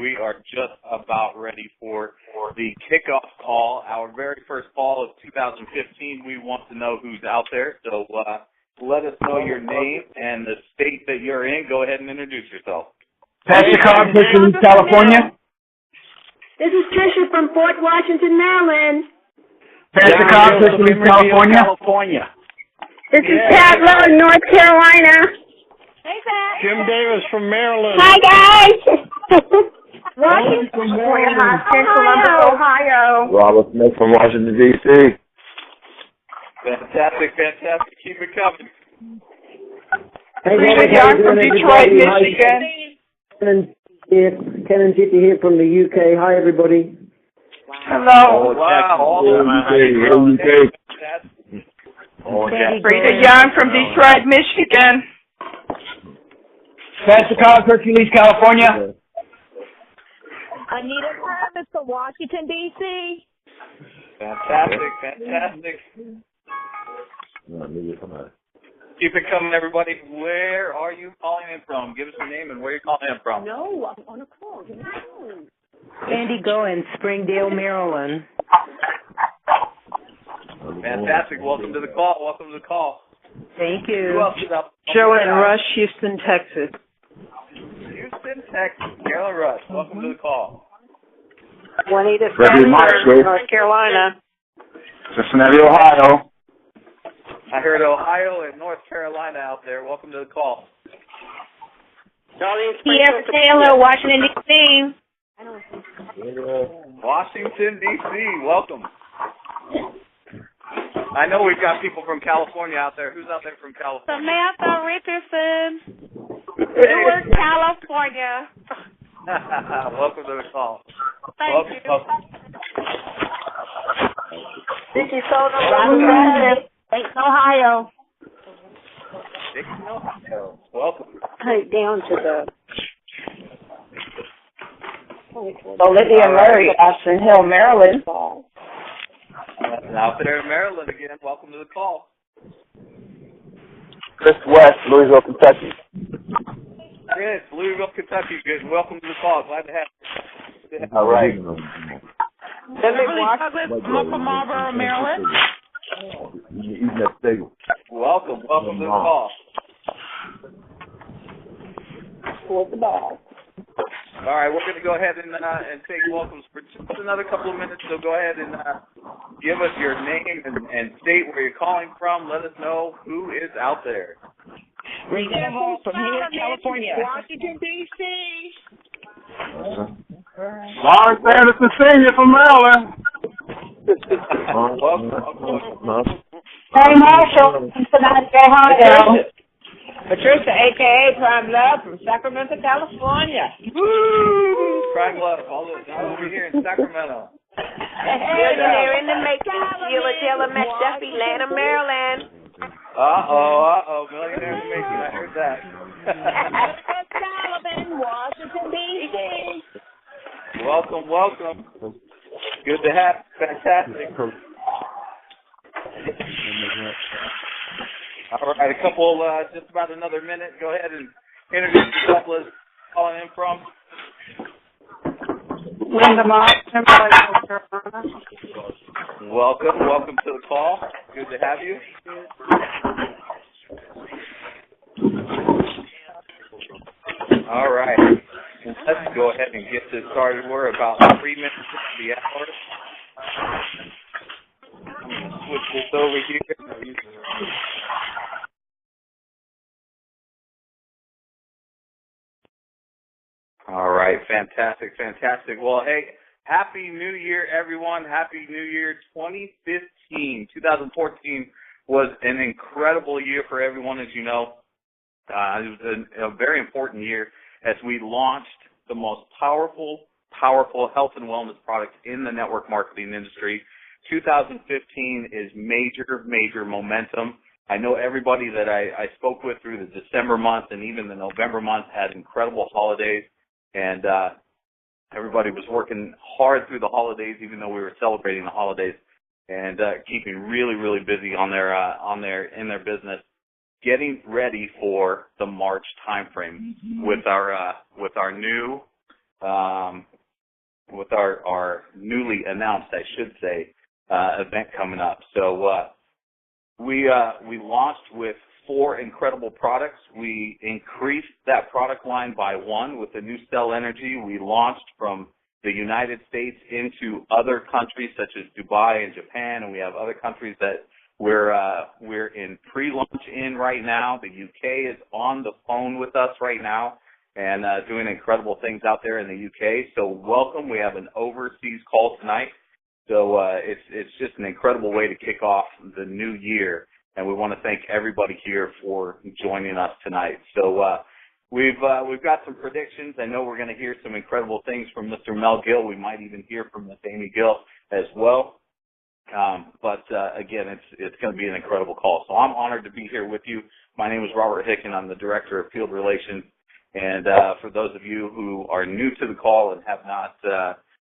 we are just about ready for the kickoff call, our very first call of 2015. We want to know who's out there, so let us know your name and the state that you're in. Go ahead and introduce yourself. Pastor Cobb, Hercules, California. This is Tricia from Fort Washington, Maryland. Pastor Cobb, Hercules, California. This is Pat Lowe, North Carolina. Hey, Pat. Jim Davis from Maryland. Hi, guys. Washington, Columbus, Ohio. Robert Smith from Washington, D.C. Fantastic. Keep it coming. Hey, Rita Young from Detroit, Michigan. Ken and Titi here from the UK. Hi, everybody. Hello. Wow. Rita Young from Detroit, Michigan. Pastor Cobb, Hercules, California. Anita Thomas from Washington, D.C. Fantastic. Keep it coming, everybody. Where are you calling in from? Give us your name and where you're calling in from. No, I'm on a call. Give me the phone. Andy Goins, Springdale, Maryland. Fantastic. Welcome to the call. Thank Who you. else is up? Joanne Rush, Houston, Texas. Houston, Texas. Carolyn Rush. Welcome to the call. Juanita Frederick Marshall. North Carolina. Cincinnati, Ohio. I heard Ohio and North Carolina out there. Welcome to the call. Pierre Taylor, Washington, D.C. Washington, D.C. Welcome. I know we've got people from California out there. Who's out there from California? Samantha Richardson, Newark, California. Welcome to the call. Thank you. Vicky Soto, Dixon, Ohio. Dixon, Ohio. Welcome. Hey, down to the... Olivia Murray, Austin Hill, Maryland. Out there in Maryland again. Welcome to the call. Chris West, Louisville, Kentucky. Chris, Louisville, Kentucky. Good. Welcome to the call. Glad to have you. All right. Lily Douglas, I'm from Marlboro, Maryland. Welcome to the call. For the ball. All right, we're going to go ahead and take welcomes for just another couple of minutes. So go ahead and give us your name and state where you're calling from. Let us know who is out there. Rita Hall from Hayward, California. Washington, D.C. Lawrence Anderson Sr. from Maryland. Welcome. Hey, Marshall, Cincinnati, Ohio. Patricia, a.k.a. Prime Love from Sacramento, California. Woo! Prime Love, all over here in Sacramento. Millionaire in the making, Sheila Taylor McDuffie, Atlanta, Maryland. Uh-oh, millionaire in the making, I heard that. Sullivan, Washington, D.C. Welcome. Good to have you. Fantastic. All right, a couple, just about another minute. Go ahead and introduce yourself. Let's calling in from. Linda Moss, Timberlake, North Carolina. Welcome to the call. Good to have you. All right, let's go ahead and get this started. We're about 3 minutes into the hour. I'm going to switch this over here. All right, fantastic. Well, hey, Happy New Year, everyone. Happy New Year 2015. 2014 was an incredible year for everyone, as you know. It was a very important year as we launched the most powerful health and wellness product in the network marketing industry. 2015 is major momentum. I know everybody that I spoke with through the December month and even the November month had incredible holidays. And everybody was working hard through the holidays, even though we were celebrating the holidays, and keeping really busy in their business, getting ready for the March timeframe with our new with our newly announced, I should say, event coming up. So we launched with 4 incredible products. We increased that product line by 1 with the new Cell Energy. We launched from the United States into other countries such as Dubai and Japan, and we have other countries that we're in pre-launch in right now. The UK is on the phone with us right now and doing incredible things out there in the UK. So welcome. We have an overseas call tonight. So it's just an incredible way to kick off the new year, and we want to thank everybody here for joining us tonight. So we've got some predictions. I know we're going to hear some incredible things from Mr. Mel Gill. We might even hear from Ms. Amy Gill as well. But again, it's going to be an incredible call. So I'm honored to be here with you. My name is Robert Hicken. I'm the Director of Field Relations. And for those of you who are new to the call and have not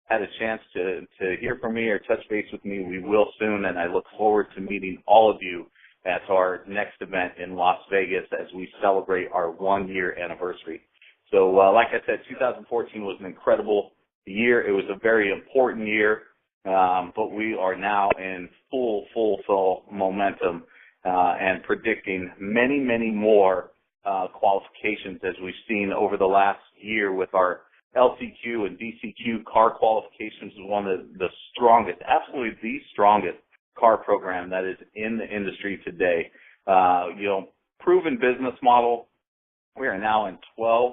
had a chance to hear from me or touch base with me, we will soon. And I look forward to meeting all of you at our next event in Las Vegas as we celebrate our 1-year anniversary. So like I said, 2014 was an incredible year. It was a very important year. But we are now in full momentum and predicting many more qualifications as we've seen over the last year with our LCQ and DCQ car qualifications. Is one of the strongest, absolutely the strongest car program that is in the industry today. Proven business model. We are now in 12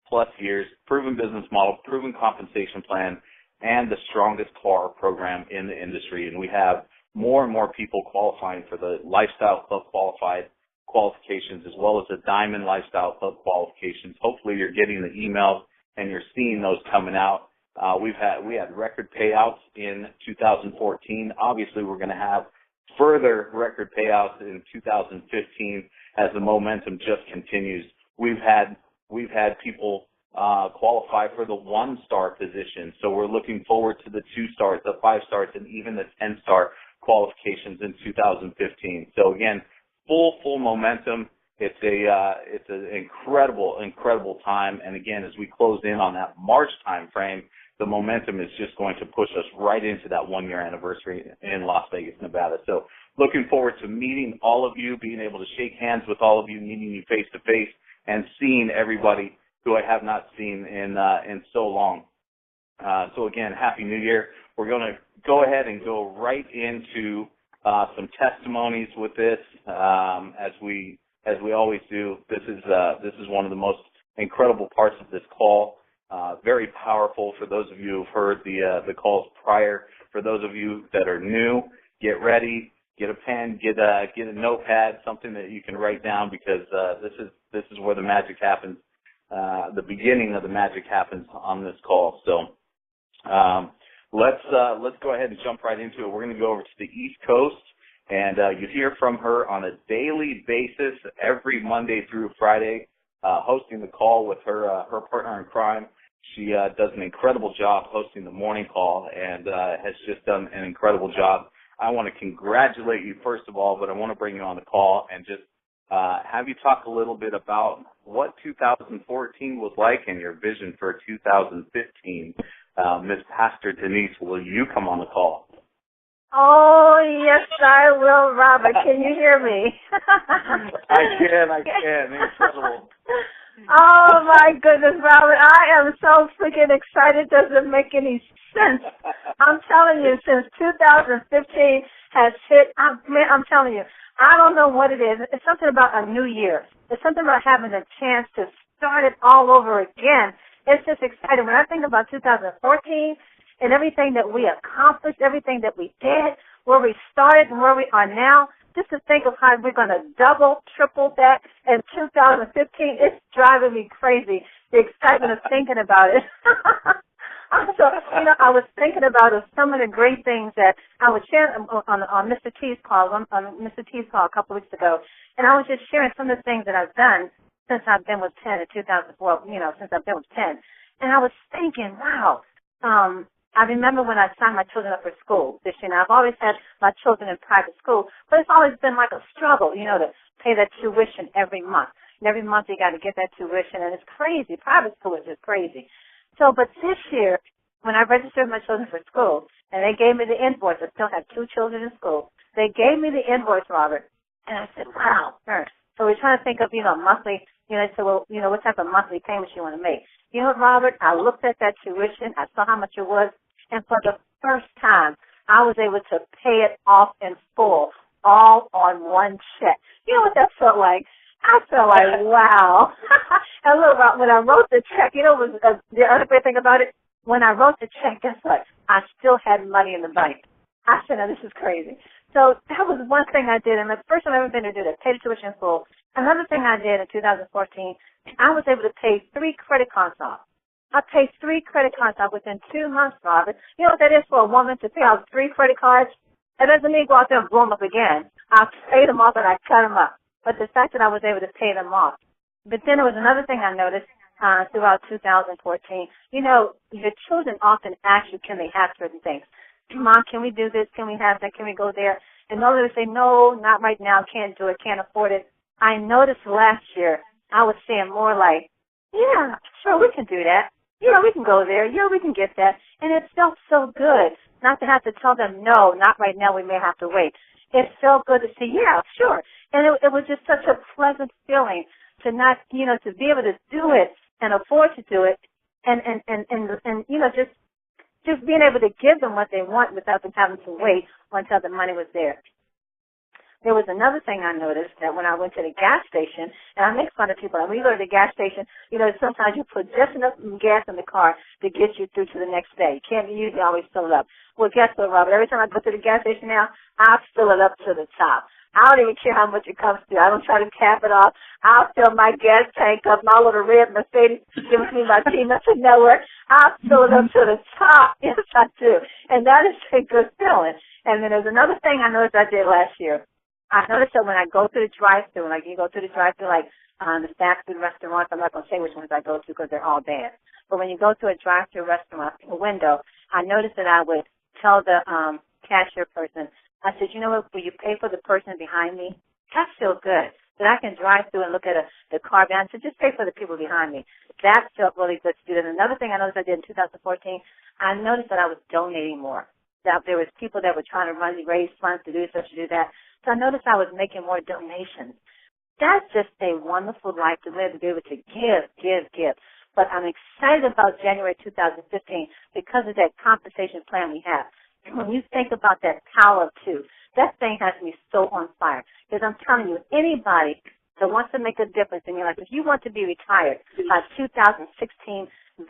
plus years, proven business model, proven compensation plan, and the strongest car program in the industry. And we have more and more people qualifying for the Lifestyle Club qualified qualifications as well as the Diamond Lifestyle Club qualifications. Hopefully you're getting the emails and you're seeing those coming out. We had record payouts in 2014. Obviously we're going to have further record payouts in 2015 as the momentum just continues. We've had people qualify for the 1-star position. So we're looking forward to the 2-stars, the 5-stars, and even the 10-star qualifications in 2015. So again, full momentum. It's an incredible time. And again, as we close in on that March time frame, the momentum is just going to push us right into that 1-year anniversary in Las Vegas, Nevada. So looking forward to meeting all of you, being able to shake hands with all of you, meeting you face to face, and seeing everybody who I have not seen in so long. So again, Happy New Year. We're going to go ahead and go right into some testimonies with this, as we always do. This is one of the most incredible parts of this call. Very powerful for those of you who've heard the calls prior. For those of you that are new, get ready, get a pen, get a notepad, something that you can write down, because this is where the magic happens. The beginning of the magic happens on this call. So let's go ahead and jump right into it. We're going to go over to the East Coast, and you hear from her on a daily basis every Monday through Friday, hosting the call with her partner in crime. She does an incredible job hosting the morning call and has just done an incredible job. I want to congratulate you, first of all, but I want to bring you on the call and just have you talk a little bit about what 2014 was like and your vision for 2015. Ms. Pastor Denise, will you come on the call? Oh, yes, I will, Robert. Can you hear me? I can. Incredible. Oh, my goodness, Robert. I am so freaking excited. It doesn't make any sense. I'm telling you, since 2015 has hit, I'm telling you, I don't know what it is. It's something about a new year. It's something about having a chance to start it all over again. It's just exciting. When I think about 2014 and everything that we accomplished, everything that we did, where we started and where we are now, just to think of how we're going to double, triple that in 2015, it's driving me crazy, the excitement of thinking about it. So, I was thinking about some of the great things that I was sharing on Mr. T's call, a couple weeks ago, and I was just sharing some of the things that I've done since I've been with Penn in 2012, since I've been with Penn. And I was thinking, wow, I remember when I signed my children up for school this year. Now, I've always had my children in private school, but it's always been like a struggle, to pay that tuition every month. And every month you got to get that tuition, and it's crazy. Private school is just crazy. So, but this year, when I registered my children for school, and they gave me the invoice, I still have 2 children in school, they gave me the invoice, Robert, and I said, wow. So we're trying to think of, monthly, I said, well, what type of monthly payments you want to make. You know what, Robert, I looked at that tuition, I saw how much it was, and for the first time, I was able to pay it off in full, all on one check. You know what that felt like? I felt like, wow. And look, when I wrote the check, the other great thing about it? When I wrote the check, guess what? I still had money in the bank. I said, now this is crazy. So that was one thing I did, and the first time I've ever been to do that, pay the tuition in full. Another thing I did in 2014, I was able to pay 3 credit cards off. I paid 3 credit cards off within 2 months, Robert. You know what that is for a woman to pay off 3 credit cards? That doesn't mean go out there and blow them up again. I paid them off and I cut them up. But the fact that I was able to pay them off. But then there was another thing I noticed throughout 2014. Your children often ask you, can they have certain things? Mom, can we do this? Can we have that? Can we go there? And those that say, no, not right now, can't do it, can't afford it. I noticed last year I was saying more like, yeah, sure, we can do that. Yeah, we can go there. Yeah, we can get that. And it felt so good not to have to tell them, no, not right now, we may have to wait. It felt good to say, yeah, sure. And it was just such a pleasant feeling to not, to be able to do it and afford to do it and just being able to give them what they want without them having to wait until the money was there. There was another thing I noticed that when I went to the gas station, and I make fun of people, when you go to the gas station, sometimes you put just enough gas in the car to get you through to the next day. You can't usually always fill it up. Well, guess what, Robert? Every time I go to the gas station now, I fill it up to the top. I don't even care how much it comes to. I don't try to cap it off. I'll fill my gas tank up. My little red Mercedes gives me my peanuts and network. I'll fill it up to the top. Yes, I do. And that is a good feeling. And then there's another thing I noticed I did last year. I noticed that when I go through the drive-thru, like you go through the drive-thru, like the fast food restaurants, I'm not going to say which ones I go to because they're all bad. But when you go to a drive-thru restaurant, a window, I noticed that I would tell the cashier person, I said, you know what, will you pay for the person behind me? That feels good. That I can drive through and look at the car behind. So just pay for the people behind me. That felt really good to do. And another thing I noticed I did in 2014, I noticed that I was donating more. That there was people that were trying to raise funds to do such to do that. So I noticed I was making more donations. That's just a wonderful life to live, to be able to give. But I'm excited about January 2015 because of that compensation plan we have. When you think about that power of 2, that thing has me so on fire. Because I'm telling you, anybody that wants to make a difference in your life, if you want to be retired by 2016,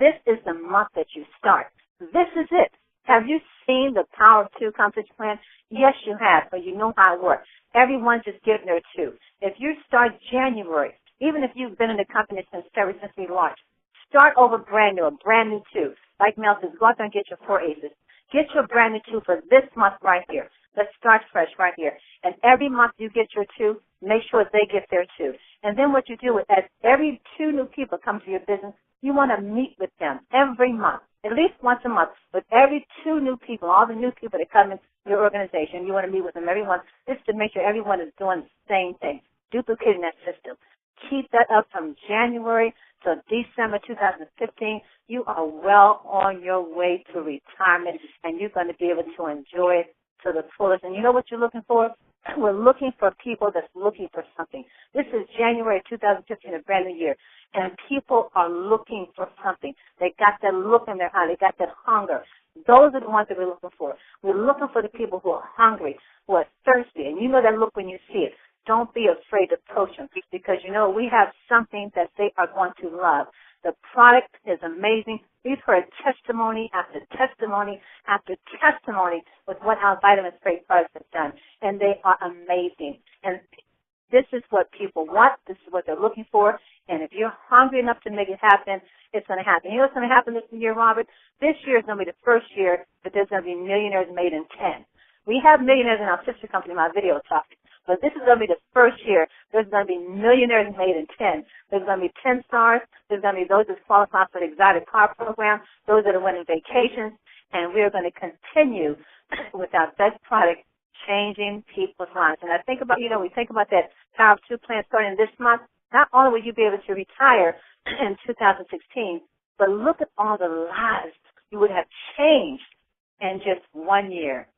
this is the month that you start. This is it. Have you seen the Power of 2 compensation plan? Yes, you have, but you know how it works. Everyone's just giving their 2. If you start January, even if you've been in the company since we launched, start over brand new, a brand new 2. Like Mel says, go out there and get your 4 aces. Get your brand new 2 for this month right here. Let's start fresh right here. And every month you get your 2, make sure they get their 2. And then what you do is, as every 2 new people come to your business, you want to meet with them every month, at least once a month, with every 2 new people, all the new people that come in your organization. You want to meet with them every month just to make sure everyone is doing the same thing, duplicating that system. Keep that up from January to December 2015. You are well on your way to retirement, and you're going to be able to enjoy it to the fullest. And you know what you're looking for? We're looking for people that's looking for something. This is January 2015, a brand new year, and people are looking for something. They got that look in their eye. They got that hunger. Those are the ones that we're looking for. We're looking for the people who are hungry, who are thirsty, and you know that look when you see it. Don't be afraid to approach them because, we have something that they are going to love. The product is amazing. We've heard testimony after testimony after testimony with what our vitamin spray products have done, and they are amazing. And this is what people want. This is what they're looking for. And if you're hungry enough to make it happen, it's going to happen. You know what's going to happen this year, Robert? This year is going to be the first year that there's going to be millionaires made in 10. We have millionaires in our sister company, my video talk. But this is going to be the first year there's going to be millionaires made in 10. There's going to be 10 stars. There's going to be those that qualify for the exotic car program, those that are winning vacations. And we're going to continue with our best product, changing people's lives. And I think about, we think about that Power of 2 plan starting this month. Not only will you be able to retire in 2016, but look at all the lives you would have changed in just 1 year.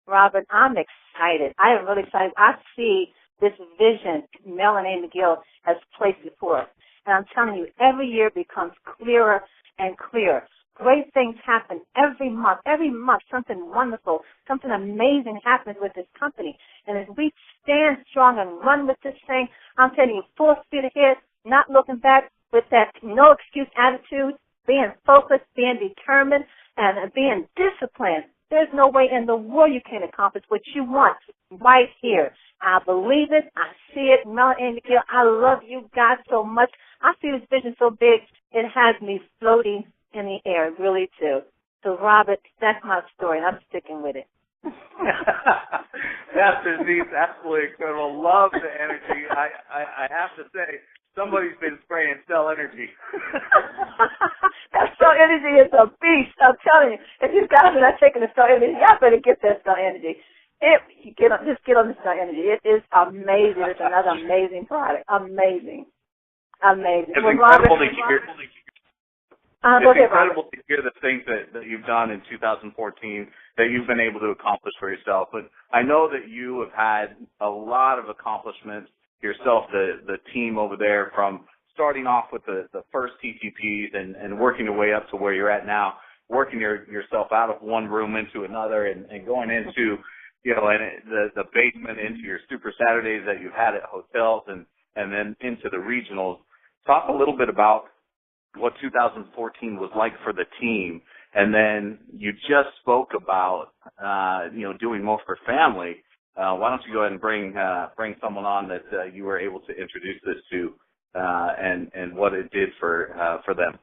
Robert, I'm excited. I am really excited. I see this vision Melanie McGill has placed before us. And I'm telling you, every year becomes clearer and clearer. Great things happen every month. Every month, something wonderful, something amazing happens with this company. And as we stand strong and run with this thing, I'm telling you, full speed ahead, not looking back, with that no excuse attitude, being focused, being determined, and being disciplined. There's no way in the world you can accomplish what you want right here. I believe it. I see it. Melanie McGill, I love you guys so much. I see this vision so big, it has me floating in the air, really too. So, Robert, that's my story, and I'm sticking with it. That's Denise, absolutely incredible. Love the energy. I have to say, somebody's been spraying Cell Energy. That Cell Energy is a beast. I'm telling you. If you guys are not taking the Cell Energy, y'all better get that Cell Energy. Just get on the Cell Energy. It is amazing. It's another amazing product. Amazing. It's incredible to hear. It's incredible to hear the things that you've done in 2014 that you've been able to accomplish for yourself. But I know that you have had a lot of accomplishments yourself, the team over there, from starting off with the first TTPs and working your way up to where you're at now, working yourself out of one room into another and going into, the basement, into your Super Saturdays that you've had at hotels and then into the regionals. Talk a little bit about what 2014 was like for the team. And then you just spoke about, doing more for family. Why don't you go ahead and bring someone on that you were able to introduce this to, and what it did for them.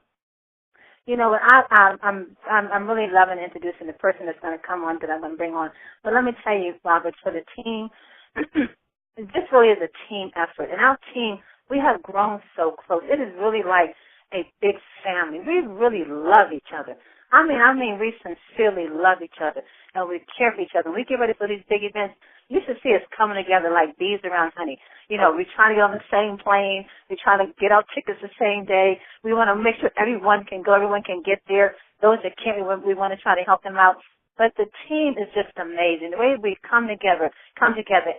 You know what? I'm really loving introducing the person that's going to come on that I'm going to bring on. But let me tell you, Robert, for the team, this really is a team effort, and our team, we have grown so close. It is really like a big family. We really love each other. I mean, we sincerely love each other, and we care for each other. When we get ready for these big events, you should see us coming together like bees around honey. We're trying to get on the same plane. We're trying to get our tickets the same day. We want to make sure everyone can go, everyone can get there. Those that can't, we want to try to help them out. But the team is just amazing. The way we come together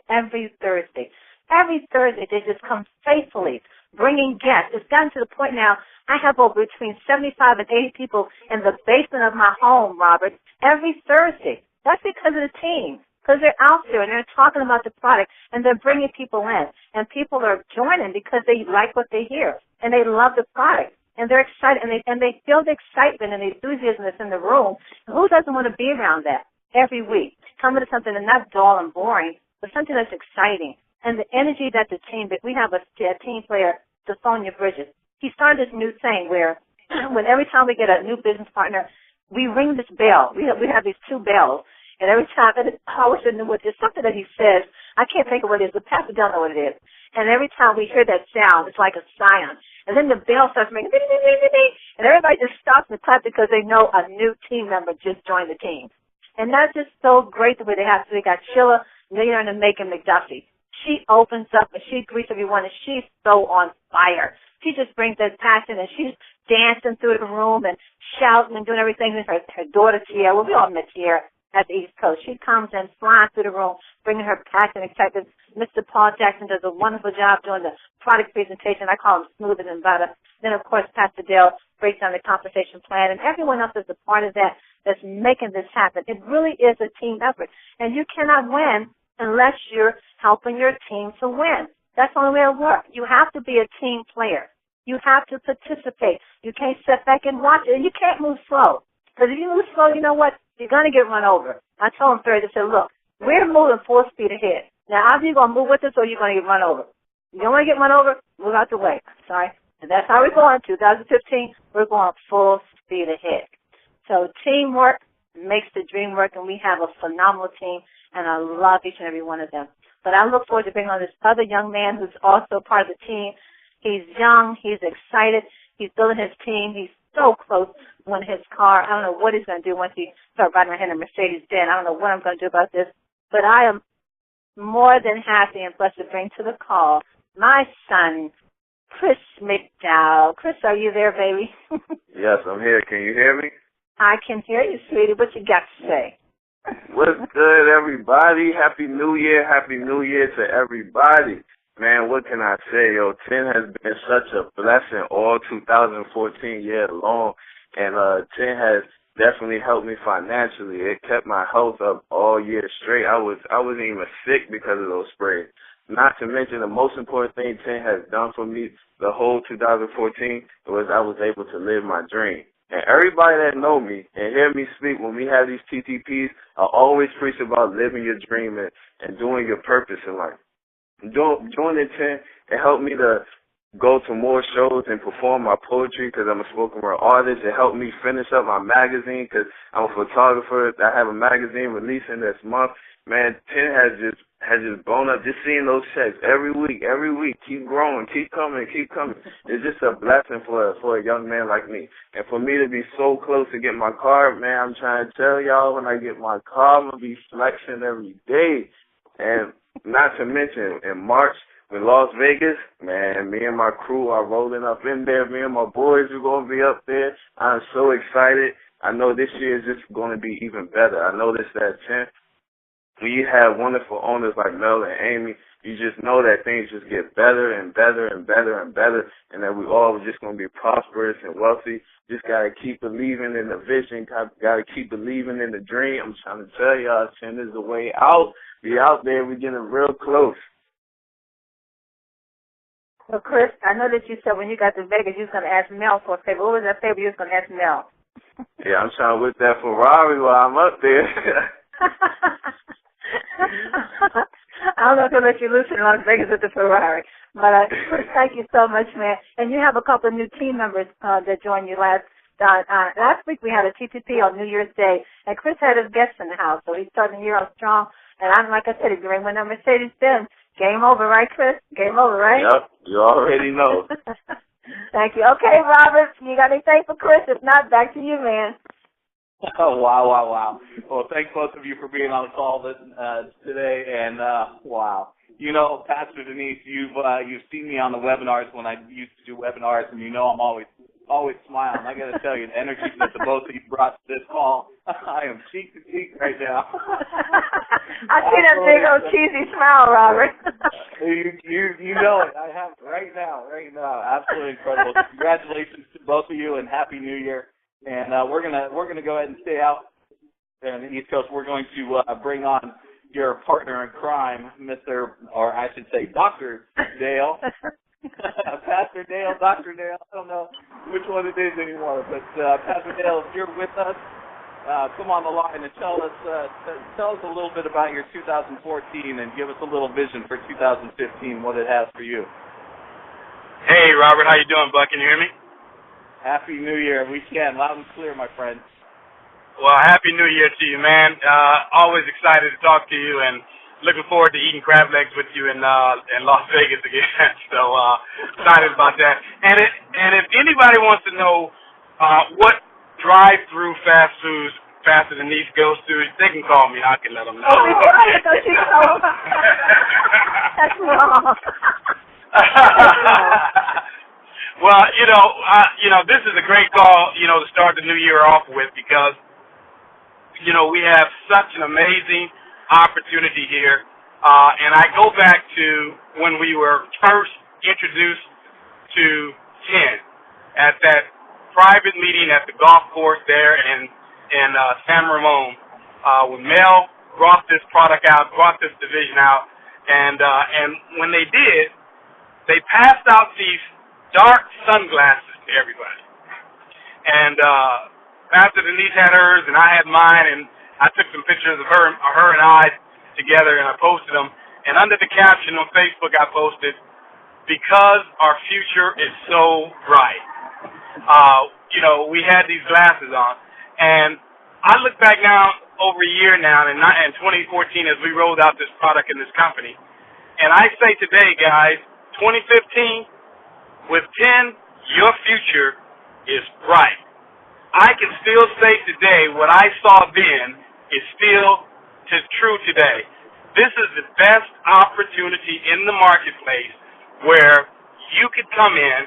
every Thursday. Every Thursday, they just come faithfully, bringing guests. It's gotten to the point now, I have over between 75 and 80 people in the basement of my home, Robert, every Thursday. That's because of the team, because they're out there and they're talking about the product and they're bringing people in. And people are joining because they like what they hear and they love the product. And they're excited and they feel the excitement and the enthusiasm that's in the room. And who doesn't want to be around that every week? Coming to something that's not dull and boring, but something that's exciting. And the energy that we have a team player, Sophia Bridges. He started this new thing where when every time we get a new business partner, we ring this bell. We have these two bells. And every time, I wish I knew what it is, something that he says, I can't think of what it is, but Pastor don't know what it is. And every time we hear that sound, it's like a scion. And then the bell starts ringing, ding, ding, ding, ding, ding, and everybody just stops and claps because they know a new team member just joined the team. And that's just so great the way they have. So they got Sheila, Millionaire and Macon McDuffie. She opens up and she greets everyone, and she's so on fire. She just brings that passion, and she's dancing through the room and shouting and doing everything. And her daughter, Tierra, we all met Tierra at the East Coast. She comes in flying through the room, bringing her passion and excitement. Mr. Paul Jackson does a wonderful job doing the product presentation. I call him smoother than butter. Then, of course, Pastor Dale breaks down the compensation plan, and everyone else is a part of that that's making this happen. It really is a team effort, and you cannot win unless you're helping your team to win. That's the only way it works. You have to be a team player. You have to participate. You can't sit back and watch it. And you can't move slow. Because if you move slow, you know what? You're going to get run over. I told him Thursday, I said, look, we're moving full speed ahead. Now, either you're going to move with us or you're going to get run over. You don't want to get run over? Move out the way. Sorry. And that's how we're going. 2015, we're going full speed ahead. So teamwork makes the dream work, and we have a phenomenal team. And I love each and every one of them. But I look forward to bringing on this other young man who's also part of the team. He's young. He's excited. He's building his team. He's so close when his car, I don't know what he's going to do once he starts riding around in a Mercedes-Benz. I don't know what I'm going to do about this. But I am more than happy and blessed to bring to the call my son, Chris McDowell. Chris, are you there, baby? Yes, I'm here. Can you hear me? I can hear you, sweetie. What you got to say? What's good, everybody? Happy New Year. Happy New Year to everybody. Man, what can I say? Yo, 10 has been such a blessing all 2014 year long. And 10 has definitely helped me financially. It kept my health up all year straight. I wasn't even sick because of those sprays. Not to mention the most important thing 10 has done for me the whole 2014 was I was able to live my dream. And everybody that know me and hear me speak when we have these TTPs, I always preach about living your dream and doing your purpose in life. Joining 10, it helped me to go to more shows and perform my poetry because I'm a spoken word artist. It helped me finish up my magazine because I'm a photographer. I have a magazine releasing this month. Man, 10 has just blown up. Just seeing those checks every week. Keep growing, keep coming. It's just a blessing for a young man like me. And for me to be so close to get my car, man, I'm trying to tell y'all when I get my car, I'm going to be flexing every day. And not to mention, in March, in Las Vegas, man, me and my crew are rolling up in there. Me and my boys are going to be up there. I'm so excited. I know this year is just going to be even better. I noticed that 10, when you have wonderful owners like Mel and Amy, you just know that things just get better and better and better and better, and that we all are just going to be prosperous and wealthy. Just got to keep believing in the vision, got to keep believing in the dream. I'm trying to tell y'all, 10 is the way out. We out there, we're getting real close. Well, Chris, I know that you said when you got to Vegas you was going to ask Mel for a favor. What was that favor you was going to ask Mel? Yeah, I'm trying to whip that Ferrari while I'm up there. I don't know if he'll let you loose in Las Vegas with the Ferrari. But Chris, thank you so much, man. And you have a couple of new team members that joined you last week. We had a TTP on New Year's Day, and Chris had his guests in the house, so he's starting the year off strong. And like I said, he's going to win that Mercedes-Benz. Game over, right, Chris? Game over, right? Yep, you already know. Thank you. Okay, Robert, you got anything for Chris? If not, back to you, man. Oh, wow. Well, thanks both of you for being on the call today, and wow. You know, Pastor Denise, you've seen me on the webinars when I used to do webinars, and you know I'm always smiling. I got to tell you, the energy that the both of you brought to this call, I am cheek to cheek right now. I see that big old cheesy smile, Robert. you know it. I have right now. Absolutely incredible. Congratulations to both of you, and Happy New Year. And we're gonna go ahead and stay out there on the East Coast. We're going to bring on your partner in crime, Dr. Dale. Pastor Dale, Dr. Dale, I don't know which one it is anymore, but Pastor Dale, if you're with us, come on the line and tell us a little bit about your 2014 and give us a little vision for 2015, what it has for you. Hey, Robert, how you doing, bud? Can you hear me? Happy New Year. We can, loud and clear, my friend. Well, Happy New Year to you, man. Always excited to talk to you, and looking forward to eating crab legs with you in Las Vegas again. So excited about that. And if anybody wants to know what drive-through fast foods Pastor Denise goes through, they can call me. I can let them know. Oh, that's wrong. Well, this is a great call, to start the new year off with because, we have such an amazing opportunity here. And I go back to when we were first introduced to 10 at that private meeting at the golf course there in San Ramon, when Mel brought this product out, brought this division out, and when they did, they passed out these dark sunglasses to everybody. And Pastor Denise had hers, and I had mine, and I took some pictures of her and I together, and I posted them. And under the caption on Facebook, I posted, "Because our future is so bright." We had these glasses on, and I look back now over a year now, in 2014, as we rolled out this product in this company, and I say today, guys, 2015. With 10, your future is bright. I can still say today what I saw then is still true today. This is the best opportunity in the marketplace where you could come in,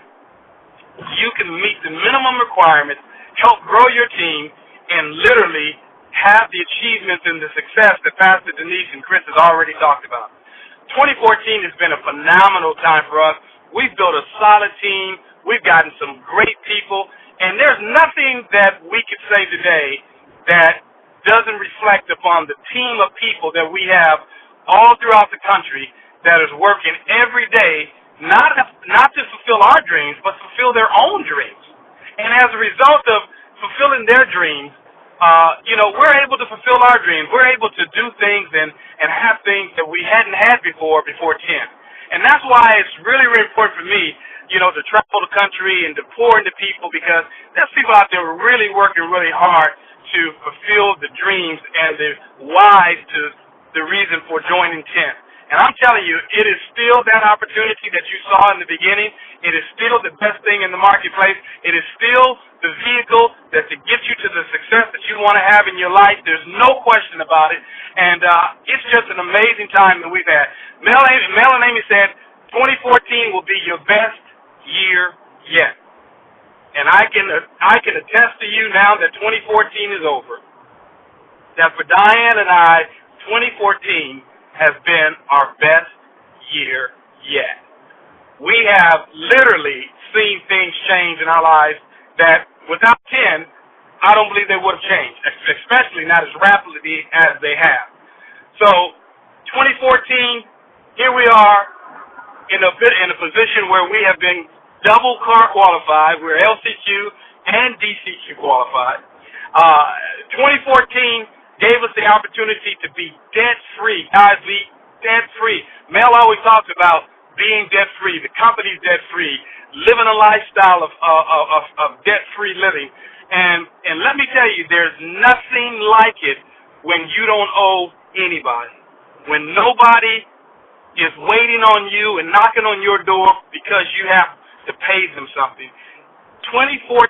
you can meet the minimum requirements, help grow your team, and literally have the achievements and the success that Pastor Denise and Chris has already talked about. 2014 has been a phenomenal time for us. We've built a solid team. We've gotten some great people. And there's nothing that we could say today that doesn't reflect upon the team of people that we have all throughout the country that is working every day, not to fulfill our dreams, but fulfill their own dreams. And as a result of fulfilling their dreams, we're able to fulfill our dreams. We're able to do things and have things that we hadn't had before 10. And that's why it's really, really important for me, to travel the country and to pour into people, because there's people out there really working really hard to fulfill the dreams and the whys to the reason for joining 10. And I'm telling you, it is still that opportunity that you saw in the beginning. It is still the best thing in the marketplace. It is still the vehicle that to get you to the success that you want to have in your life. There's no question about it. And it's just an amazing time that we've had. Mel and Amy said 2014 will be your best year yet. And I can attest to you now that 2014 is over, that for Diane and I, 2014 has been our best year yet. We have literally seen things change in our lives that without 10, I don't believe they would have changed, especially not as rapidly as they have. So 2014, here we are in a position where we have been double car qualified. We're LCQ and DCQ qualified. 2014 gave us the opportunity to be debt-free. Guys, be debt-free. Mel always talks about being debt-free. The company's debt-free, living a lifestyle of debt-free living. And let me tell you, there's nothing like it when you don't owe anybody, when nobody is waiting on you and knocking on your door because you have to pay them something. 2014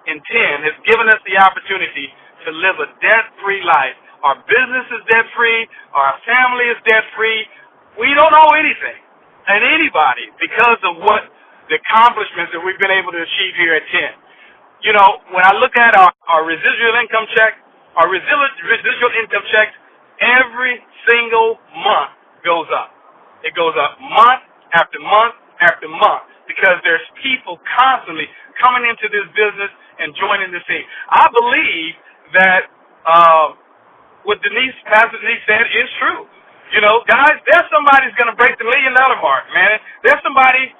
and 10 has given us the opportunity to live a debt-free life. Our business is debt-free. Our family is debt-free. We don't owe anything and anybody because of what the accomplishments that we've been able to achieve here at 10. When I look at our residual income check, our residual income checks every single month goes up. It goes up month after month after month because there's people constantly coming into this business and joining this team. I believe that what Pastor Denise said is true. Guys, there's somebody who's going to break the $1 million mark, man. There's somebody,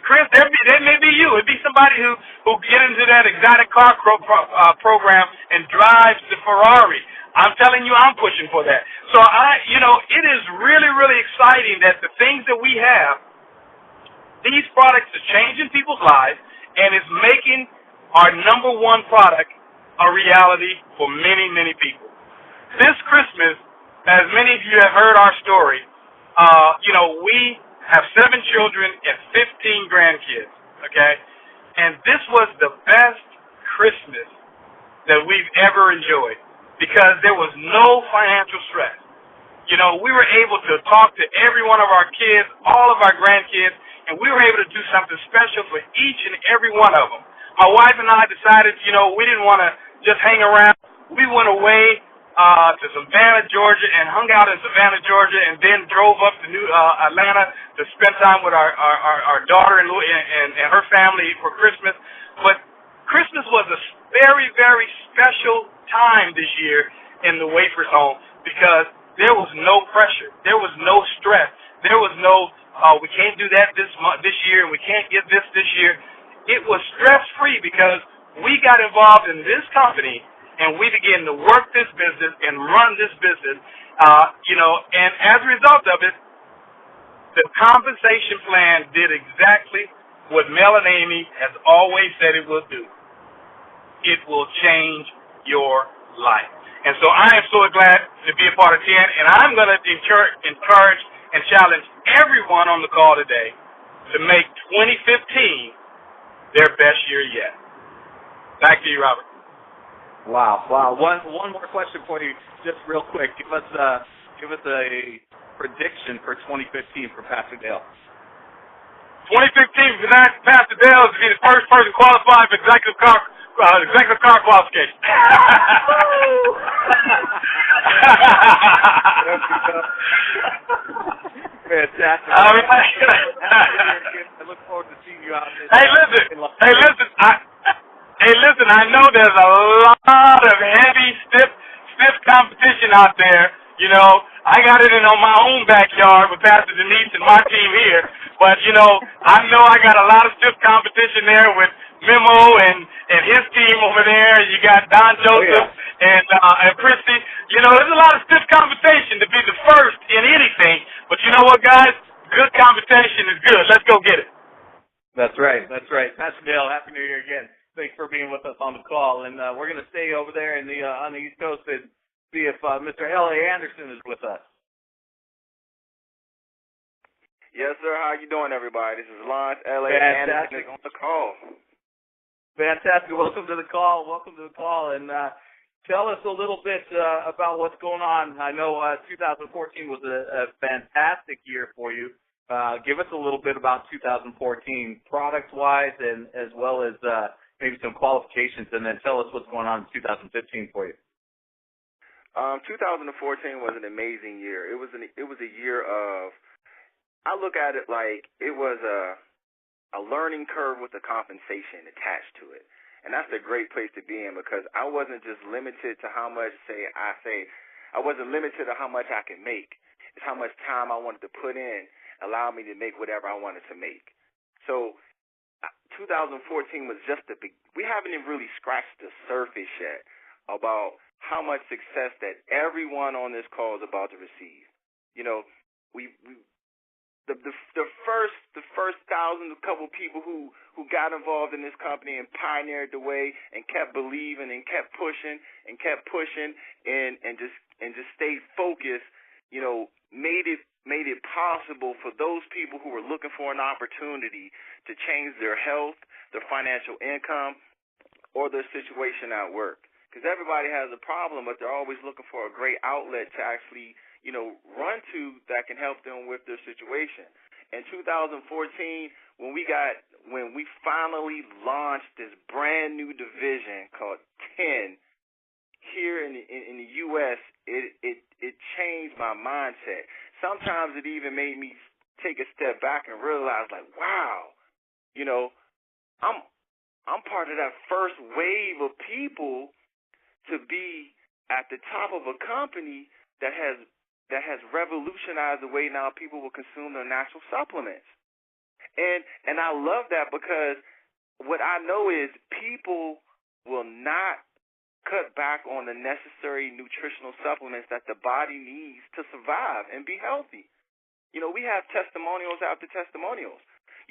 Chris, there may be you. It'd be somebody who get into that exotic car program and drives the Ferrari. I'm telling you, I'm pushing for that. So it is really, really exciting that the things that we have, these products are changing people's lives and it's making our number one product a reality for many, many people. This Christmas, as many of you have heard our story, we have 7 children and 15 grandkids, okay? And this was the best Christmas that we've ever enjoyed because there was no financial stress. We were able to talk to every one of our kids, all of our grandkids, and we were able to do something special for each and every one of them. My wife and I decided, we didn't want to just hang around. We went away to Savannah, Georgia, and hung out in Savannah, Georgia, and then drove up to Atlanta to spend time with our daughter and her family for Christmas. But Christmas was a very, very special time this year in the Wafers home because there was no pressure. There was no stress. There was no, we can't do that this year, and we can't get this year. It was stress-free because we got involved in this company, and we began to work this business and run this business, and as a result of it, the compensation plan did exactly what Mel and Amy has always said it will do. It will change your life. And so I am so glad to be a part of 10, and I'm going to encourage and challenge everyone on the call today to make 2015 their best year yet. Back to you, Robert. Wow. One more question for you, just real quick. Give us a prediction for 2015 for Pastor Dale. 2015, Pastor Dale to be the first person qualified for executive car qualification. Fantastic. I look forward to seeing you out there. Hey, listen. I know there's a lot of heavy, stiff competition out there. You know, I got it in on my own backyard with Pastor Denise and my team here. But, you know I got a lot of stiff competition there with Memo and his team over there. You got Don Joseph and Christy. You know, there's a lot of stiff competition to be the first in anything. But you know what, guys? Good competition is good. Let's go get it. That's right. Pastor Dale, Happy New Year again. Thanks for being with us on the call. And we're going to stay over there in the on the East Coast and see if Mr. L.A. Anderson is with us. Yes, sir. How you doing, everybody? This is Lance L.A. Anderson on the call. Fantastic. Welcome to the call. And tell us a little bit about what's going on. I know 2014 was a fantastic year for you. Give us a little bit about 2014, product-wise, and as well as maybe some qualifications, and then tell us what's going on in 2015 for you. 2014 was an amazing year. It was a year of, I look at it like it was a learning curve with a compensation attached to it. And that's a great place to be in, because I wasn't just limited to how much, I wasn't limited to how much I could make. It's how much time I wanted to put in, allow me to make whatever I wanted to make. So 2014 was just we haven't even really scratched the surface yet about how much success that everyone on this call is about to receive. You know, the first couple people who got involved in this company and pioneered the way and kept believing and kept pushing and just stayed focused, you know, made it possible for those people who were looking for an opportunity to change their health, their financial income, or their situation at work. Because everybody has a problem, but they're always looking for a great outlet to actually, you know, run to that can help them with their situation. In 2014, when we finally launched this brand new division called 10 here in the U.S., it changed my mindset. Sometimes it even made me take a step back and realize, like, wow, you know, I'm part of that first wave of people to be at the top of a company that has revolutionized the way now people will consume their natural supplements. And I love that, because what I know is people will not cut back on the necessary nutritional supplements that the body needs to survive and be healthy. You know, we have testimonials after testimonials.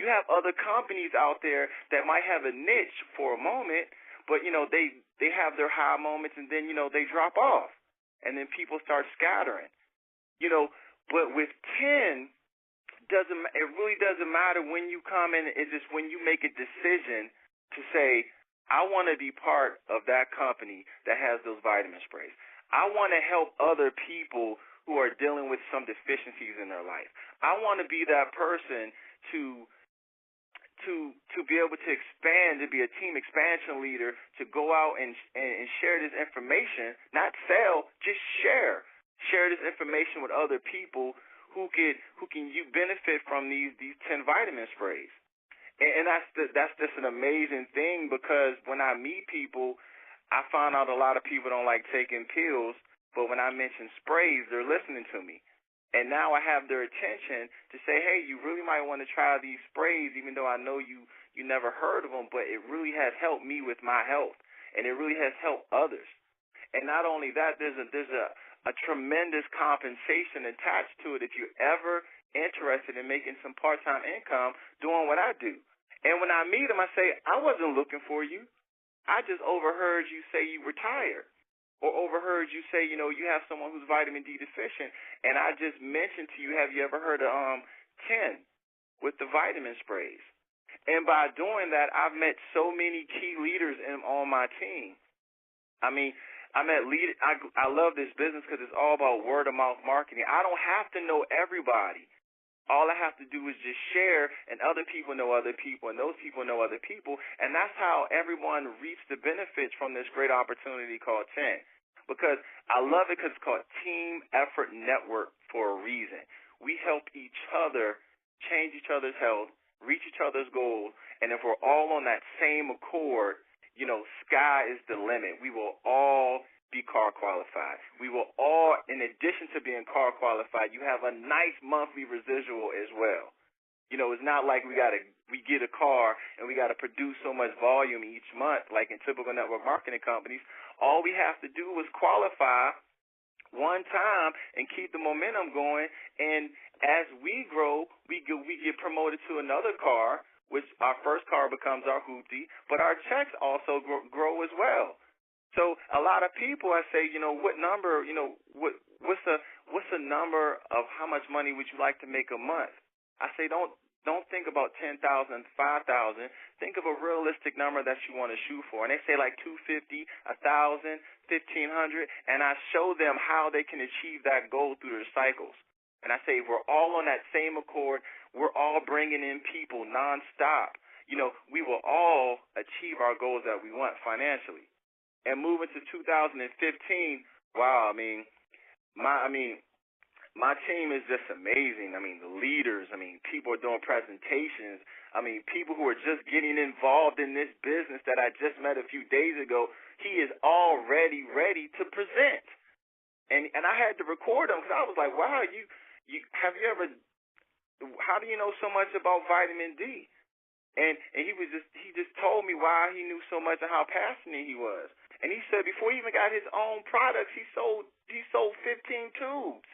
You have other companies out there that might have a niche for a moment, but, you know, they have their high moments, and then, you know, they drop off, and then people start scattering. You know, but with 10, it really doesn't matter when you come in. It's just when you make a decision to say, I want to be part of that company that has those vitamin sprays. I want to help other people who are dealing with some deficiencies in their life. I want to be that person to be able to expand, to be a team expansion leader, to go out and share this information, not sell, just share this information with other people who can benefit from these 10 vitamin sprays. And that's just an amazing thing, because when I meet people, I find out a lot of people don't like taking pills, but when I mention sprays, they're listening to me. And now I have their attention to say, hey, you really might want to try these sprays, even though I know you never heard of them, but it really has helped me with my health, and it really has helped others. And not only that, there's a tremendous compensation attached to it if you're ever interested in making some part-time income doing what I do. And when I meet them, I say, I wasn't looking for you. I just overheard you say you were tired, or overheard you say, you know, you have someone who's vitamin D deficient, and I just mentioned to you, have you ever heard of 10 with the vitamin sprays? And by doing that, I've met so many key leaders on my team. I mean, I love this business because it's all about word-of-mouth marketing. I don't have to know everybody. All I have to do is just share, and other people know other people, and those people know other people, and that's how everyone reaps the benefits from this great opportunity called 10. Because I love it because it's called Team Effort Network for a reason. We help each other change each other's health, reach each other's goals, and if we're all on that same accord, you know, sky is the limit. We will all be car qualified. We will all, in addition to being car qualified, you have a nice monthly residual as well. You know, it's not like we get a car and we got to produce so much volume each month like in typical network marketing companies. All we have to do is qualify one time and keep the momentum going, and as we grow, we get promoted to another car, which our first car becomes our hoopty, but our checks also grow as well. So a lot of people, I say, you know, what number, you know, what's the number of how much money would you like to make a month? I say don't think about 10,000, 5,000. Think of a realistic number that you want to shoot for. And they say like 250, 1,000, 1,500, and I show them how they can achieve that goal through their cycles. And I say we're all on that same accord. We're all bringing in people nonstop. You know, we will all achieve our goals that we want financially. And moving to 2015, wow, my team is just amazing. I mean, the leaders, people are doing presentations. People who are just getting involved in this business that I just met a few days ago, he is already ready to present. And I had to record him because I was like, wow, how do you know so much about vitamin D? And he just told me why he knew so much and how passionate he was. And he said before he even got his own products, he sold 15 tubes.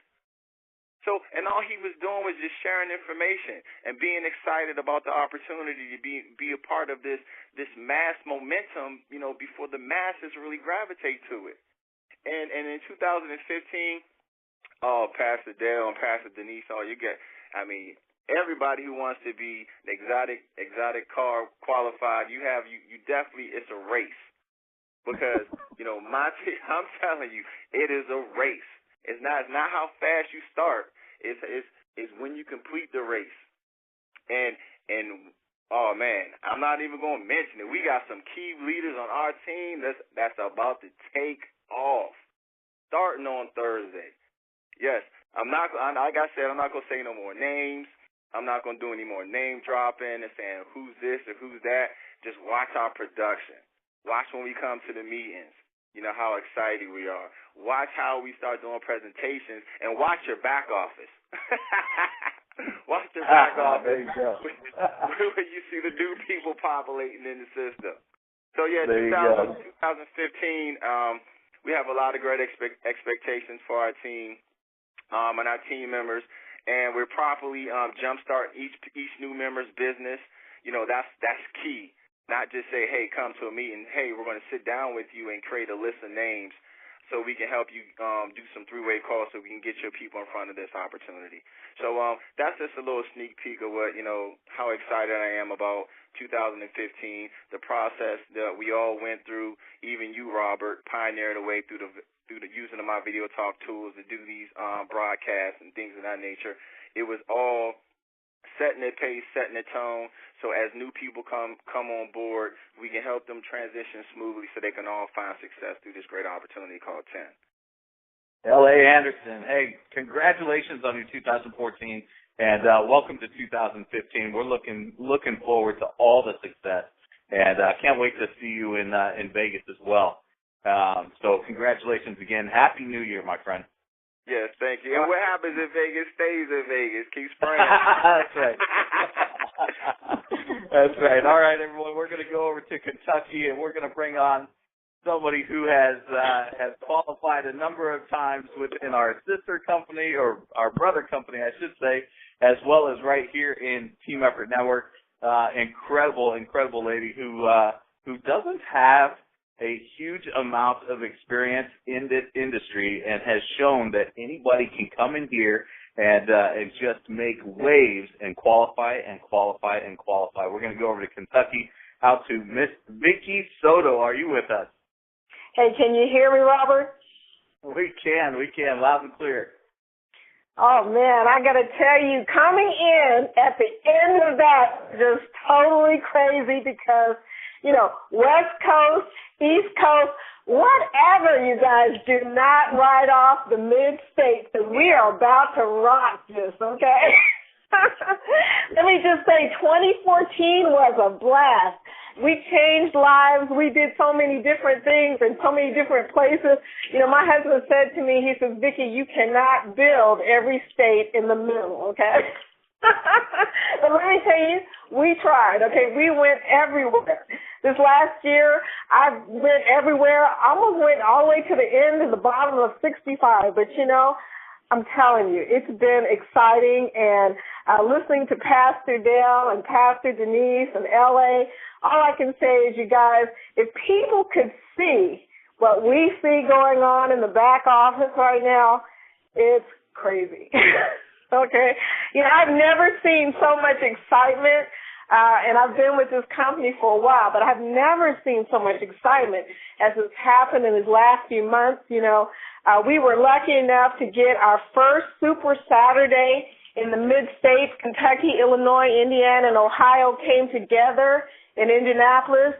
So, and all he was doing was just sharing information and being excited about the opportunity to be a part of this mass momentum, you know, before the masses really gravitate to it. And in 2015, Pastor Dale and Pastor Denise, everybody who wants to be an exotic car qualified, you definitely, it's a race. Because, you know, I'm telling you, it is a race. It's not how fast you start. It's when you complete the race. And oh man, I'm not even going to mention it. We got some key leaders on our team that's about to take off, starting on Thursday. Yes, like I said, I'm not going to say no more names. I'm not going to do any more name dropping and saying who's this or who's that. Just watch our production. Watch when we come to the meetings, you know, how excited we are. Watch how we start doing presentations, and watch your back office. Watch your back office. Where you see the new people populating in the system. So, yeah, 2015, we have a lot of great expectations for our team and our team members, and we're properly jumpstart each new member's business. You know, that's key. Not just say, hey, come to a meeting. Hey, we're going to sit down with you and create a list of names so we can help you do some three-way calls so we can get your people in front of this opportunity. So that's just a little sneak peek of what, you know, how excited I am about 2015, the process that we all went through, even you, Robert, pioneered a way through the using of my video talk tools to do these broadcasts and things of that nature. It was all setting the pace, setting the tone, so as new people come on board, we can help them transition smoothly so they can all find success through this great opportunity called 10. L.A. Anderson, hey, congratulations on your 2014, and welcome to 2015. We're looking forward to all the success, and I can't wait to see you in Vegas as well. So congratulations again. Happy New Year, my friend. Yes, thank you. And what happens in Vegas stays in Vegas. Keep spraying. That's right. That's right. All right, everyone. We're going to go over to Kentucky, and we're going to bring on somebody who has qualified a number of times within our sister company, or our brother company, I should say, as well as right here in Team Effort Network. Incredible lady who doesn't have a huge amount of experience in this industry and has shown that anybody can come in here and just make waves and qualify. We're going to go over to Kentucky, out to Miss Vicki Soto. Are you with us? Hey, can you hear me, Robert? We can, loud and clear. Oh, man, I got to tell you, coming in at the end of that, just totally crazy because, you know, West Coast, East Coast, whatever, you guys, do not write off the mid-states, and we are about to rock this, okay? Let me just say, 2014 was a blast. We changed lives. We did so many different things in so many different places. You know, my husband said to me, he says, Vicki, you cannot build every state in the middle, okay? But let me tell you, we tried, okay? We went everywhere. This last year, I went everywhere. I almost went all the way to the end of the bottom of 65. But, you know, I'm telling you, it's been exciting. And listening to Pastor Dale and Pastor Denise and L.A., all I can say is, you guys, if people could see what we see going on in the back office right now, it's crazy. Okay? You know, I've never seen so much excitement, and I've been with this company for a while, but I've never seen so much excitement as has happened in these last few months. You know, we were lucky enough to get our first Super Saturday in the mid-states. Kentucky, Illinois, Indiana, and Ohio came together in Indianapolis,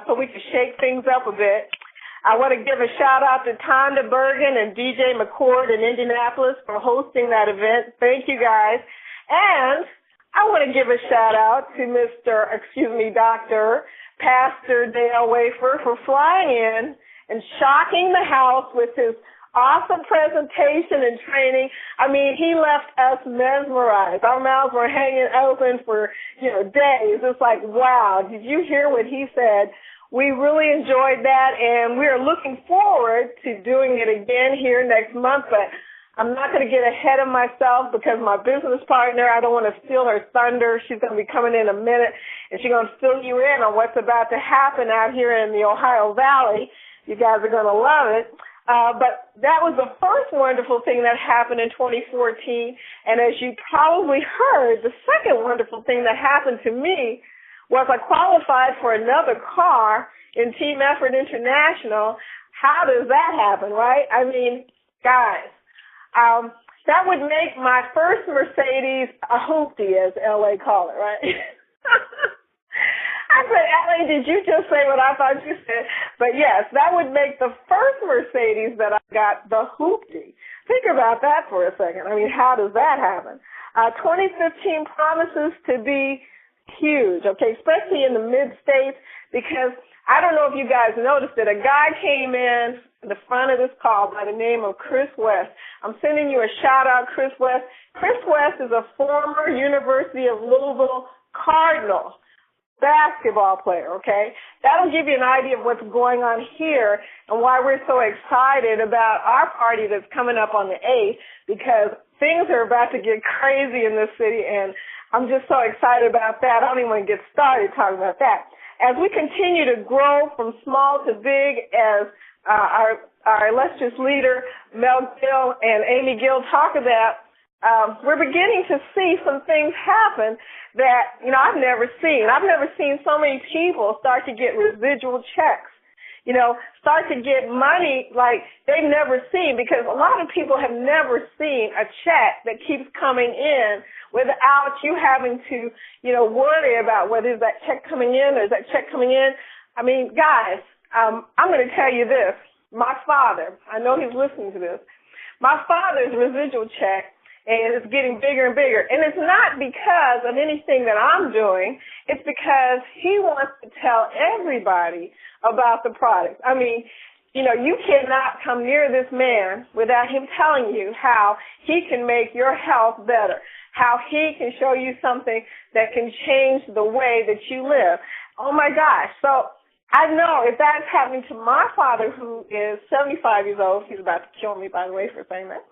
so we could shake things up a bit. I want to give a shout-out to Tonda Bergen and DJ McCord in Indianapolis for hosting that event. Thank you, guys. And I want to give a shout-out to Dr. Pastor Dale Wafer for flying in and shocking the house with his awesome presentation and training. I mean, he left us mesmerized. Our mouths were hanging open for, you know, days. It's like, wow, did you hear what he said? We really enjoyed that, and we are looking forward to doing it again here next month, but I'm not going to get ahead of myself because my business partner, I don't want to steal her thunder. She's going to be coming in a minute, and she's going to fill you in on what's about to happen out here in the Ohio Valley. You guys are going to love it. But that was the first wonderful thing that happened in 2014. And as you probably heard, the second wonderful thing that happened to me was I qualified for another car in Team Effort International. How does that happen, right? I mean, guys, that would make my first Mercedes a hoopty, as L.A. call it, right? I said, Ellie, did you just say what I thought you said? But yes, that would make the first Mercedes that I got the hoopty. Think about that for a second. I mean, how does that happen? 2015 promises to be huge, okay, especially in the mid-states, because I don't know if you guys noticed it. A guy came in the front of this call by the name of Chris West. I'm sending you a shout-out, Chris West. Chris West is a former University of Louisville Cardinal basketball player, okay? That'll give you an idea of what's going on here and why we're so excited about our party that's coming up on the 8th, because things are about to get crazy in this city, and I'm just so excited about that. I don't even want to get started talking about that. As we continue to grow from small to big, as our illustrious leader, Mel Gill and Amy Gill talk about, we're beginning to see some things happen that, you know, I've never seen. I've never seen so many people start to get residual checks, you know, start to get money like they've never seen, because a lot of people have never seen a check that keeps coming in without you having to, you know, worry about whether is that check coming in or is that check coming in. I mean, guys, I'm going to tell you this. My father, I know he's listening to this, my father's residual check, and it's getting bigger and bigger. And it's not because of anything that I'm doing. It's because he wants to tell everybody about the product. I mean, you know, you cannot come near this man without him telling you how he can make your health better, how he can show you something that can change the way that you live. Oh, my gosh. So I know if that's happening to my father, who is 75 years old, he's about to kill me, by the way, for saying that.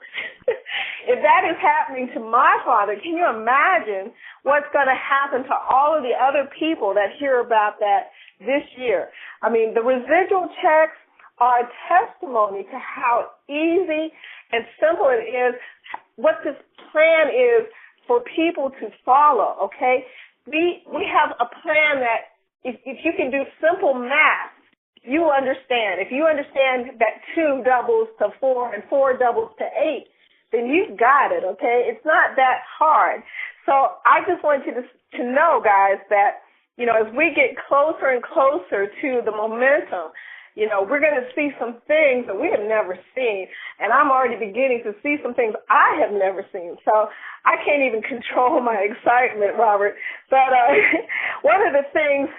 If that is happening to my father, can you imagine what's going to happen to all of the other people that hear about that this year? I mean, the residual checks are a testimony to how easy and simple it is, what this plan is for people to follow, okay? We have a plan that if you can do simple math, you understand. If you understand that 2 doubles to 4 and 4 doubles to 8, then you've got it, okay? It's not that hard. So I just want you to know, guys, that, as we get closer and closer to the momentum, we're going to see some things that we have never seen. And I'm already beginning to see some things I have never seen. So I can't even control my excitement, Robert. But one of the things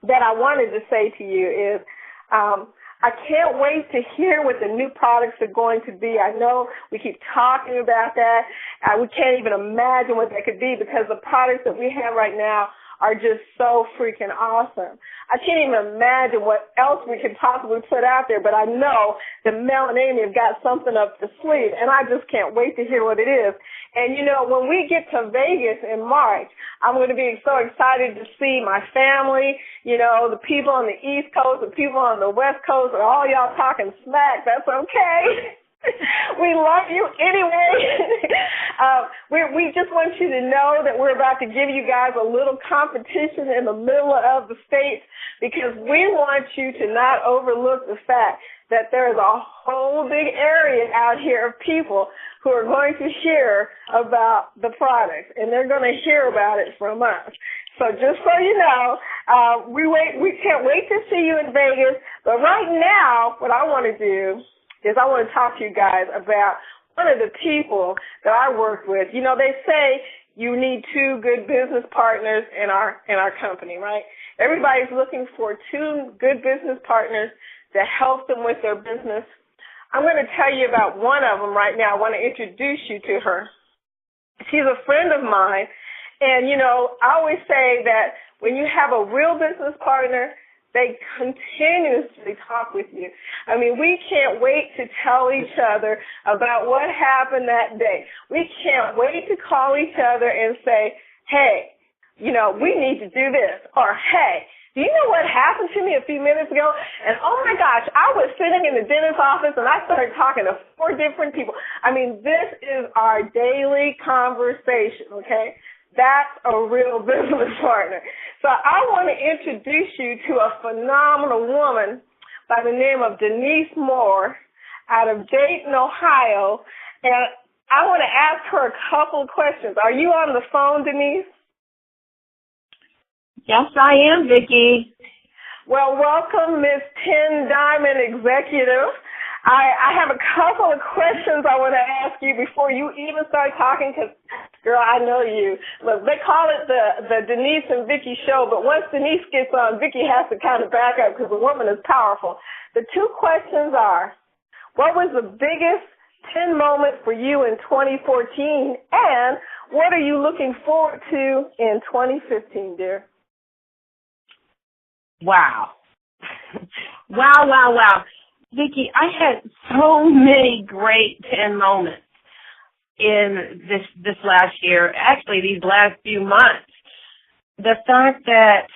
that I wanted to say to you is I can't wait to hear what the new products are going to be. I know we keep talking about that. We can't even imagine what that could be because the products that we have right now are just so freaking awesome. I can't even imagine what else we could possibly put out there, but I know that Mel and Amy have got something up the sleeve, and I just can't wait to hear what it is. And, when we get to Vegas in March, I'm going to be so excited to see my family, the people on the East Coast, the people on the West Coast, and all y'all talking smack. That's okay. We love you anyway. We just want you to know that we're about to give you guys a little competition in the middle of the states because we want you to not overlook the fact that there is a whole big area out here of people who are going to hear about the product, and they're going to hear about it from us. So just so you know, we can't wait to see you in Vegas. But right now, what I want to do is I want to talk to you guys about one of the people that I work with. They say you need two good business partners in our company, right? Everybody's looking for two good business partners to help them with their business. I'm going to tell you about one of them right now. I want to introduce you to her. She's a friend of mine, and, I always say that when you have a real business partner, they continuously talk with you. I mean, we can't wait to tell each other about what happened that day. We can't wait to call each other and say, hey, we need to do this. Or, hey, do you know what happened to me a few minutes ago? And, oh, my gosh, I was sitting in the dentist's office, and I started talking to 4 different people. I mean, this is our daily conversation, okay? That's a real business partner. So I want to introduce you to a phenomenal woman by the name of Denise Moore out of Dayton, Ohio. And I want to ask her a couple of questions. Are you on the phone, Denise? Yes, I am, Vicki. Well, welcome, Miss 10 Diamond Executive. I have a couple of questions I want to ask you before you even start talking because, girl, I know you. Look, they call it the Denise and Vicki show, but once Denise gets on, Vicki has to kind of back up because the woman is powerful. The 2 questions are, what was the biggest 10 moment for you in 2014, and what are you looking forward to in 2015, dear? Wow. Wow. Vicki, I had so many great 10 moments in this last year, actually these last few months. The fact that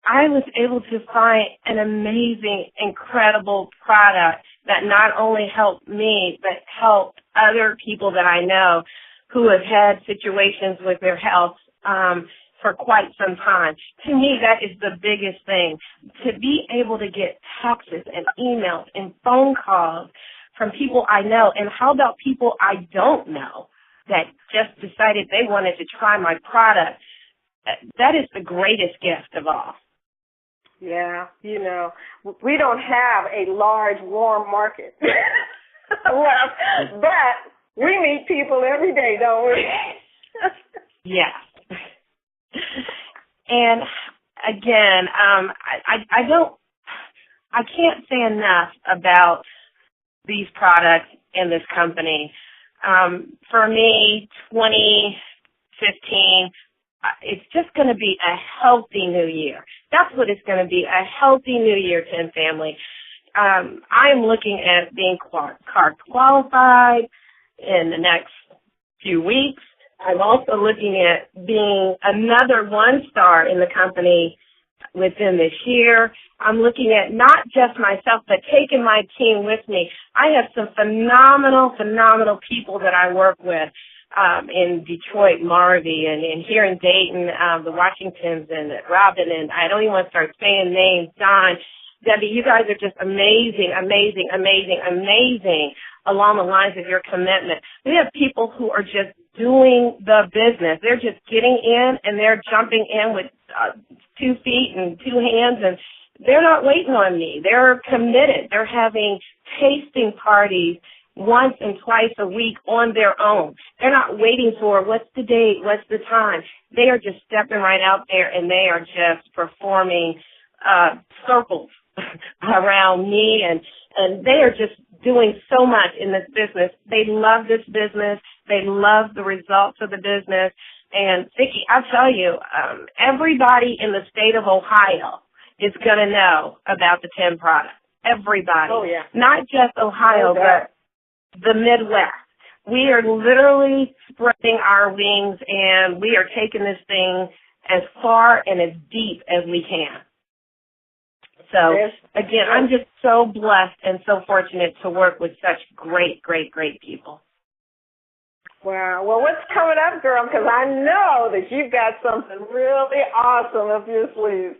I was able to find an amazing, incredible product that not only helped me, but helped other people that I know who have had situations with their health for quite some time. To me, that is the biggest thing. To be able to get texts and emails and phone calls from people I know, and how about people I don't know that just decided they wanted to try my product? That is the greatest gift of all. Yeah, we don't have a large, warm market left, but we meet people every day, don't we? Yeah. And again, I can't say enough about these products and this company. For me, 2015, it's just going to be a healthy new year. That's what it's going to be, a healthy new year, 10 family. I'm looking at being card qualified in the next few weeks. I'm also looking at being another 1-star in the company within this year. I'm looking at not just myself, but taking my team with me. I have some phenomenal people that I work with in Detroit, Marvy, and here in Dayton, the Washingtons and Robin, and I don't even want to start saying names, Don, Debbie, you guys are just amazing. along the lines of your commitment. We have people who are just doing the business. They're just getting in and they're jumping in with 2 feet and 2 hands, and they're not waiting on me. They're committed. They're having tasting parties once and twice a week on their own. They're not waiting for what's the date, what's the time. They are just stepping right out there and they are just performing circles around me, and they are just doing so much in this business. They love this business. They love the results of the business. And Vicki, I'll tell you, everybody in the state of Ohio is going to know about the 10 product. Everybody. Oh, yeah. Not just Ohio, but the Midwest. We are literally spreading our wings, and we are taking this thing as far and as deep as we can. So, again, I'm just so blessed and so fortunate to work with such great, great, great people. Wow. Well, what's coming up, girl? Because I know that you've got something really awesome up your sleeve.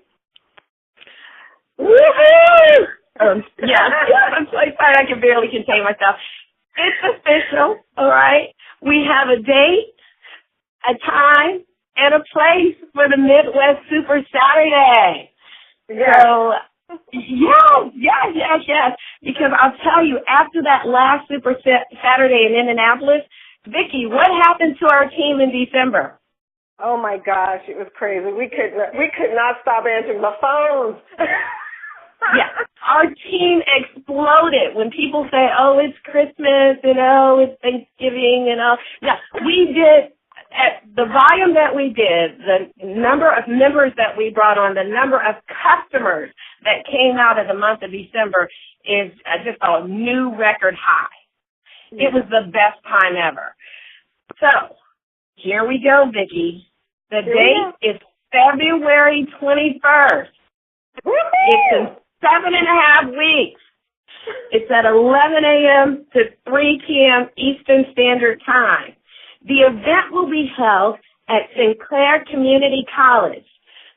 Woohoo! Yeah, I'm so excited I can barely contain myself. It's official, all right? We have a date, a time, and a place for the Midwest Super Saturday. Yeah. So, yes. Because I'll tell you, after that last Super Saturday in Indianapolis, Vicki, what happened to our team in December? Oh my gosh, it was crazy. We could not stop answering the phones. Yeah, our team exploded when people say, "Oh, it's Christmas," and "Oh, it's Thanksgiving," and "Oh." Yeah, we did at the volume that we did, the number of members that we brought on, the number of customers that came out of the month of December is just a new record high. It was the best time ever. So, here we go, Vicki. The date is February 21st. It's in 7.5 weeks. It's at 11 a.m. to 3 p.m. Eastern Standard Time. The event will be held at Sinclair Community College.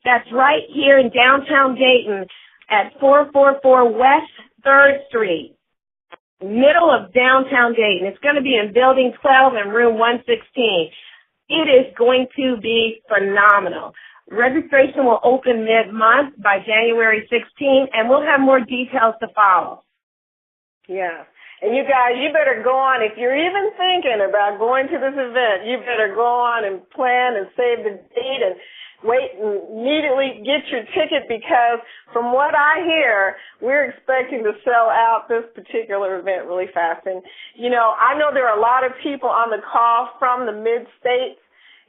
That's right here in downtown Dayton at 444 West 3rd Street. Middle of downtown Dayton. It's going to be in Building 12 and Room 116. It is going to be phenomenal. Registration will open mid-month by January 16, and we'll have more details to follow. Yeah. And you guys, you better go on. If you're even thinking about going to this event, you better go on and plan and save the date and wait and immediately get your ticket, because from what I hear, we're expecting to sell out this particular event really fast. And, you know, I know there are a lot of people on the call from the mid-states.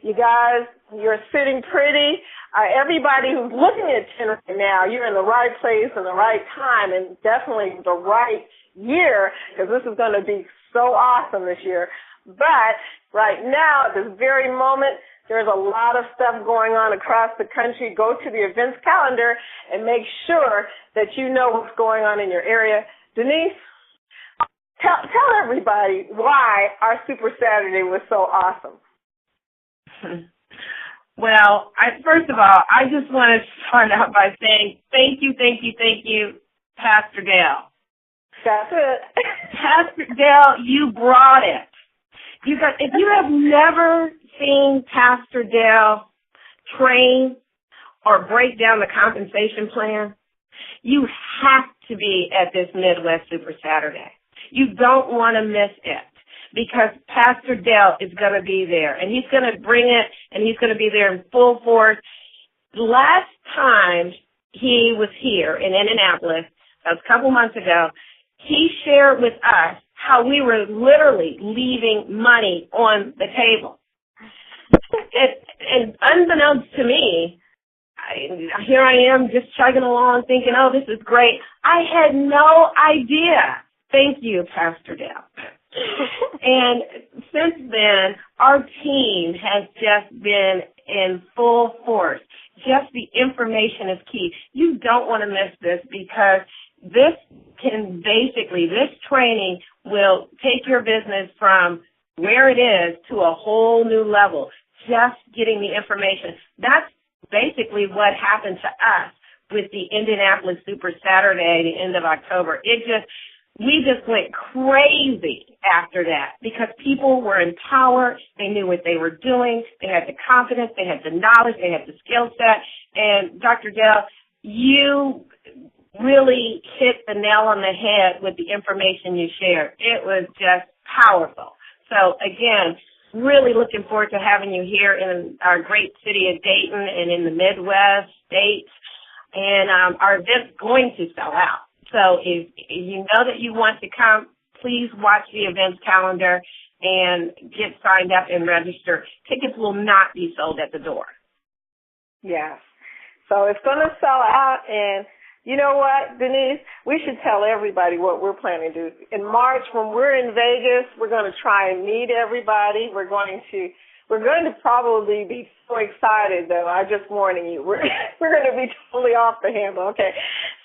You guys, you're sitting pretty. Everybody who's looking at 10 right now, you're in the right place and the right time, and definitely the right year, because this is going to be so awesome this year. But right now, at this very moment, there's a lot of stuff going on across the country. Go to the events calendar and make sure that you know what's going on in your area. Denise, tell everybody why our Super Saturday was so awesome. Well, first of all, I just want to start out by saying thank you, Pastor Dale. That's it. Pastor Dale, you brought it. If you have never seen Pastor Dale train or break down the compensation plan, you have to be at this Midwest Super Saturday. You don't want to miss it, because Pastor Dale is going to be there, and he's going to bring it, and he's going to be there in full force. Last time he was here in Indianapolis, that was a couple months ago, he shared with us how we were literally leaving money on the table. And unbeknownst to me, here I am just chugging along thinking, oh, this is great. I had no idea. Thank you, Pastor Dale. And since then, our team has just been in full force. Just the information is key. You don't want to miss this, because this training will take your business from where it is to a whole new level. Just getting the information. That's basically what happened to us with the Indianapolis Super Saturday, the end of October. we just went crazy after that because people were empowered. They knew what they were doing. They had the confidence. They had the knowledge. They had the skill set. And Dr. Dell, you really hit the nail on the head with the information you shared. It was just powerful. So, again, really looking forward to having you here in our great city of Dayton and in the Midwest states. And our event's going to sell out. So if you know that you want to come, please watch the events calendar and get signed up and register. Tickets will not be sold at the door. Yes. So it's going to sell out, and you know what, Denise? We should tell everybody what we're planning to do. In March, when we're in Vegas, we're going to try and meet everybody. We're going to probably be so excited, though. I'm just warning you. We're going to be totally off the handle, okay?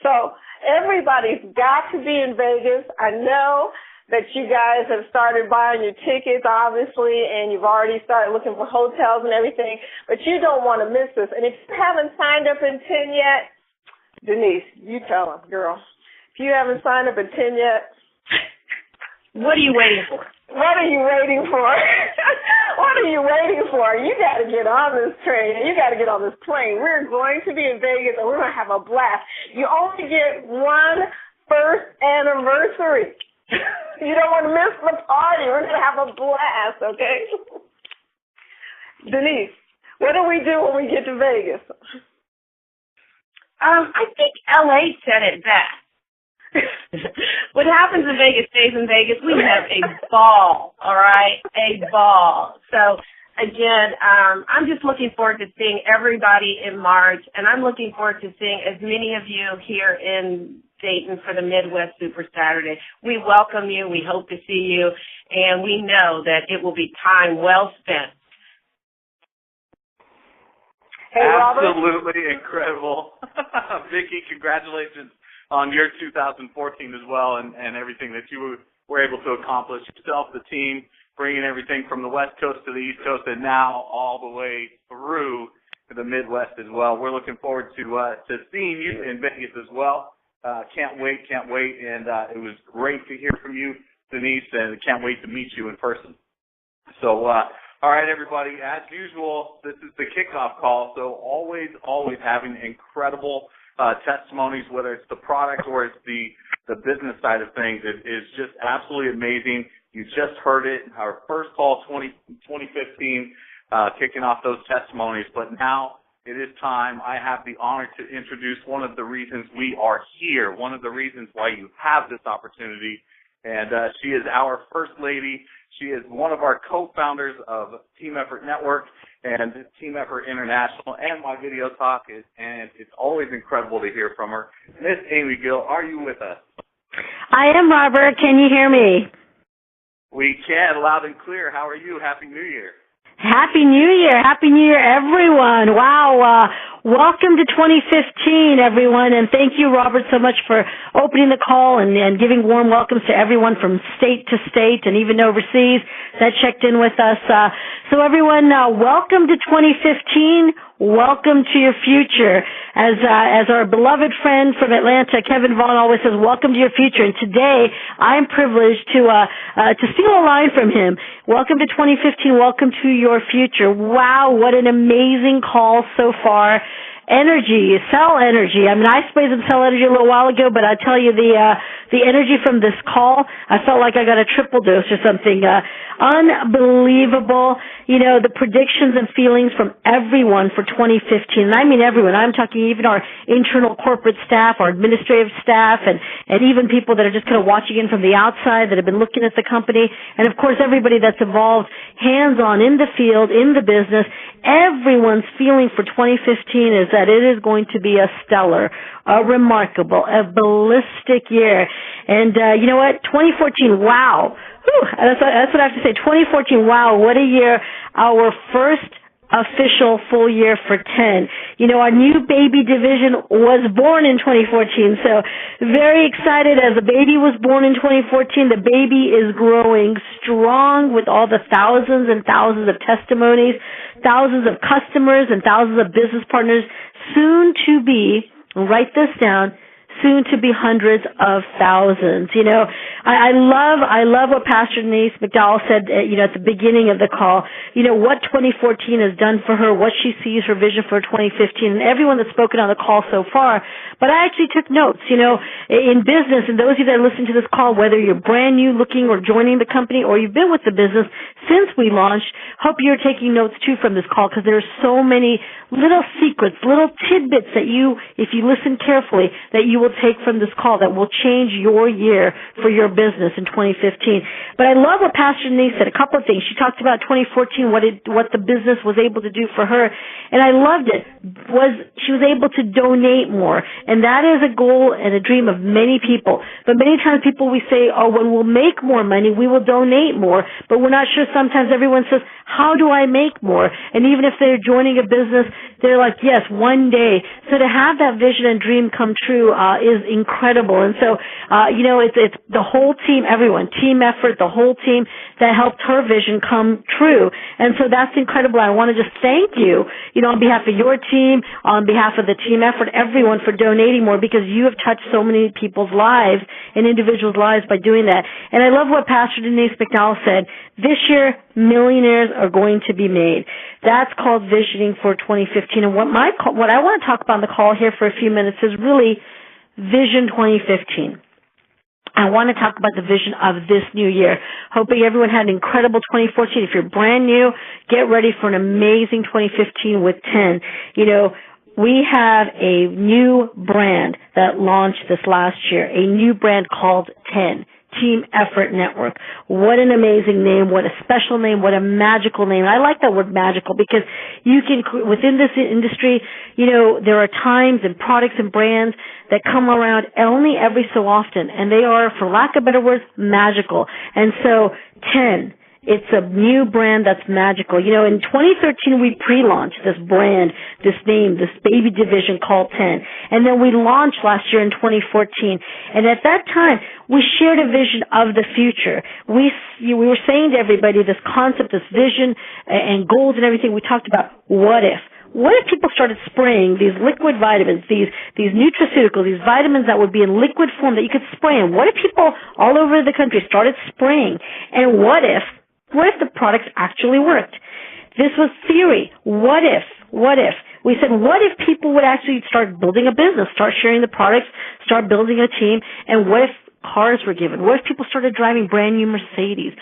So everybody's got to be in Vegas. I know that you guys have started buying your tickets, obviously, and you've already started looking for hotels and everything, but you don't want to miss this. And if you haven't signed up in 10 yet, Denise, you tell them, girl. If you haven't signed up in 10 yet, what are you waiting for? What are you waiting for? What are you waiting for? You got to get on this train. You got to get on this plane. We're going to be in Vegas, and we're going to have a blast. You only get one first anniversary. You don't want to miss the party. We're going to have a blast, okay? Denise, what do we do when we get to Vegas? I think LA said it best. What happens in Vegas stays in Vegas. We have a ball, all right? A ball. So, again, I'm just looking forward to seeing everybody in March, and I'm looking forward to seeing as many of you here in Dayton for the Midwest Super Saturday. We welcome you. We hope to see you, and we know that it will be time well spent. Hey, absolutely incredible. Vicki, congratulations on your 2014 as well and everything that you were able to accomplish yourself, the team, bringing everything from the West Coast to the East Coast and now all the way through to the Midwest as well. We're looking forward to seeing you in Vegas as well. Can't wait. And it was great to hear from you, Denise, and can't wait to meet you in person. So, all right, everybody, as usual, this is the kickoff call, so always having incredible testimonies, whether it's the product or it's the business side of things. It is just absolutely amazing. You just heard it, our first call 2015, kicking off those testimonies, but now it is time. I have the honor to introduce one of the reasons we are here, one of the reasons why you have this opportunity, and she is our First Lady. She is one of our co-founders of Team Effort Network and Team Effort International and My Video Talk, and it's always incredible to hear from her. Miss Amy Gill, are you with us? I am, Robert. Can you hear me? We can, loud and clear. How are you? Happy New Year. Happy New Year. Happy New Year, everyone. Wow. Welcome to 2015, everyone, and thank you, Robert, so much for opening the call and giving warm welcomes to everyone from state to state and even overseas that checked in with us. So everyone, welcome to 2015. Welcome to your future. As our beloved friend from Atlanta, Kevin Vaughn, always says, welcome to your future. And today, I'm privileged to steal a line from him. Welcome to 2015. Welcome to your future. Wow, what an amazing call so far. Energy, cell energy. I mean, I sprayed some cell energy a little while ago, but I tell you, the energy from this call, I felt like I got a triple dose or something. Unbelievable. You know, the predictions and feelings from everyone for 2015. And I mean everyone. I'm talking even our internal corporate staff, our administrative staff, and even people that are just kind of watching in from the outside that have been looking at the company. And, of course, everybody that's involved hands-on in the field, in the business. Everyone's feeling for 2015 is that it is going to be a stellar, a remarkable, a ballistic year. And you know what? 2014, wow. Whew, that's what I have to say. 2014, wow, what a year. Our first official full year for 10. You know, our new baby division was born in 2014, so very excited as the baby was born in 2014. The baby is growing strong with all the thousands and thousands of testimonies, thousands of customers and thousands of business partners, soon to be, write this down, soon to be hundreds of thousands. You know, I love what Pastor Denise McDowell said, at the beginning of the call, what 2014 has done for her, what she sees her vision for 2015, and everyone that's spoken on the call so far. But I actually took notes, in business, and those of you that listen to this call, whether you're brand new looking or joining the company or you've been with the business since we launched, hope you're taking notes too from this call, because there are so many little secrets, little tidbits that if you listen carefully, that you will take from this call that will change your year for your business in 2015. But I love what Pastor Denise said, a couple of things. She talked about 2014, what the business was able to do for her, and I loved it. She was able to donate more, and that is a goal and a dream of many people. But many times people, we say, when we'll make more money, we will donate more, but we're not sure. Sometimes everyone says, how do I make more? And even if they're joining a business, they're like, yes, one day. So to have that vision and dream come true is incredible. And so, it's the whole team, everyone, team effort, the whole team that helped her vision come true. And so that's incredible. I want to just thank you, on behalf of your team, on behalf of the team effort, everyone for donating more, because you have touched so many people's lives and individuals' lives by doing that. And I love what Pastor Denise McDowell said. This year, millionaires are going to be made. That's called visioning for 2015. And what I want to talk about on the call here for a few minutes is really Vision 2015. I want to talk about the vision of this new year. Hoping everyone had an incredible 2014. If you're brand new, get ready for an amazing 2015 with 10. We have a new brand that launched this last year, a new brand called 10. Team Effort Network. What an amazing name, what a special name, what a magical name. I like that word magical, because you can, within this industry, there are times and products and brands that come around only every so often, and they are, for lack of better words, magical. And so 10, it's a new brand that's magical. In 2013, we pre-launched this brand, this name, this baby division called 10. And then we launched last year in 2014. And at that time, we shared a vision of the future. We were saying to everybody this concept, this vision and goals and everything. We talked about what if. What if people started spraying these liquid vitamins, these nutraceuticals, these vitamins that would be in liquid form that you could spray in? What if people all over the country started spraying? And what if the products actually worked? This was theory. What if? We said, what if people would actually start building a business, start sharing the products, start building a team, and what if cars were given? What if people started driving brand new Mercedes?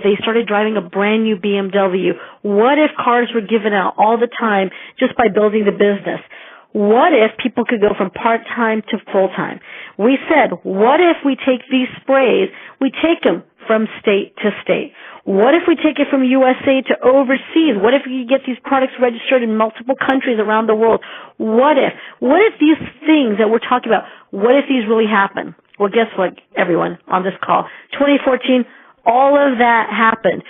They started driving a brand new BMW. What if cars were given out all the time just by building the business? What if people could go from part-time to full-time? We said, what if we take these sprays, we take them from state to state? What if we take it from USA to overseas? What if we get these products registered in multiple countries around the world? What if these things that we're talking about, what if these really happen? Well, guess what, everyone on this call? 2014, all of that happened.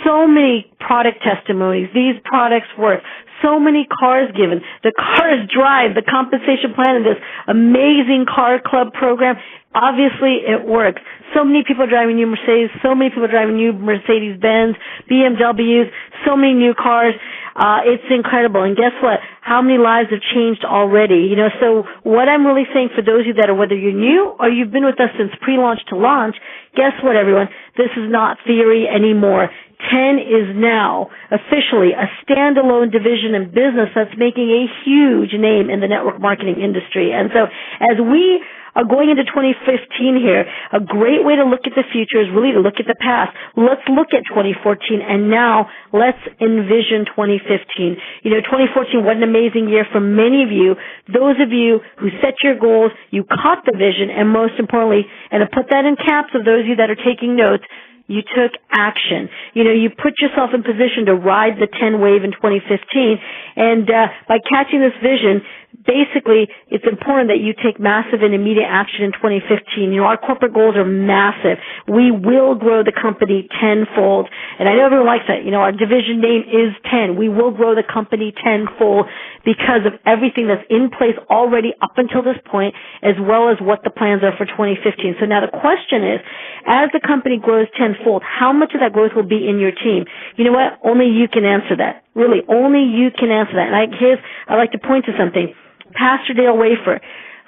So many product testimonies. These products work. So many cars given. The cars drive. The compensation plan of this amazing car club program. Obviously, it works. So many people are driving new Mercedes. So many people are driving new Mercedes-Benz, BMWs, so many new cars. It's incredible. And guess what? How many lives have changed already? So what I'm really saying for those of you that are, whether you're new or you've been with us since pre-launch to launch, guess what, everyone? This is not theory anymore. 10 is now officially a standalone division in business that's making a huge name in the network marketing industry. And so as we are going into 2015 here, a great way to look at the future is really to look at the past. Let's look at 2014, and now let's envision 2015. 2014, what an amazing year for many of you. Those of you who set your goals, you caught the vision, and most importantly, and to put that in caps of those of you that are taking notes, you took action. You put yourself in position to ride the 10 wave in 2015. And by catching this vision, basically, it's important that you take massive and immediate action in 2015. Our corporate goals are massive. We will grow the company tenfold. And I know everyone likes that. Our division name is 10. We will grow the company tenfold because of everything that's in place already up until this point, as well as what the plans are for 2015. So now the question is, as the company grows tenfold, how much of that growth will be in your team? You know what? Only you can answer that. Really, only you can answer that. And I'd like to point to something. Pastor Dale Wafer,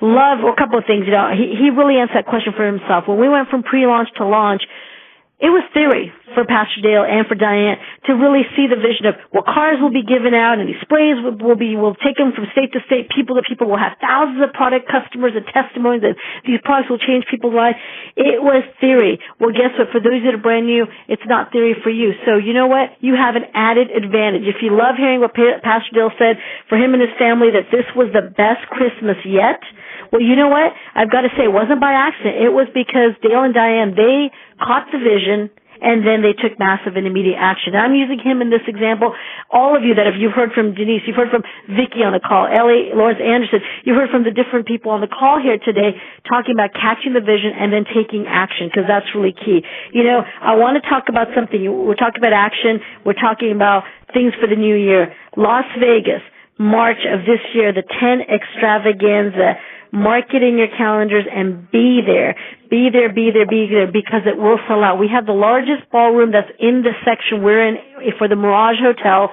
love a couple of things. He really answered that question for himself. When we went from pre-launch to launch, it was theory for Pastor Dale and for Diane to really see the vision of what cars will be given out, and these sprays we'll take them from state to state, people to people. We'll have thousands of product customers and testimonies that these products will change people's lives. It was theory. Well, guess what? For those that are brand new, it's not theory for you. So you know what? You have an added advantage. If you love hearing what Pastor Dale said for him and his family, that this was the best Christmas yet, well, you know what? I've got to say, it wasn't by accident. It was because Dale and Diane, they caught the vision, and then they took massive and immediate action. I'm using him in this example. All of you that you've heard from Denise, you've heard from Vicki on the call, Ellie, Lawrence Anderson, you've heard from the different people on the call here today talking about catching the vision and then taking action, because that's really key. I want to talk about something. We're talking about action. We're talking about things for the new year. Las Vegas, March of this year, the 10 Extravaganza. Mark it in your calendars and be there. Be there, be there, be there, because it will sell out. We have the largest ballroom that's in the section we're in for the Mirage Hotel.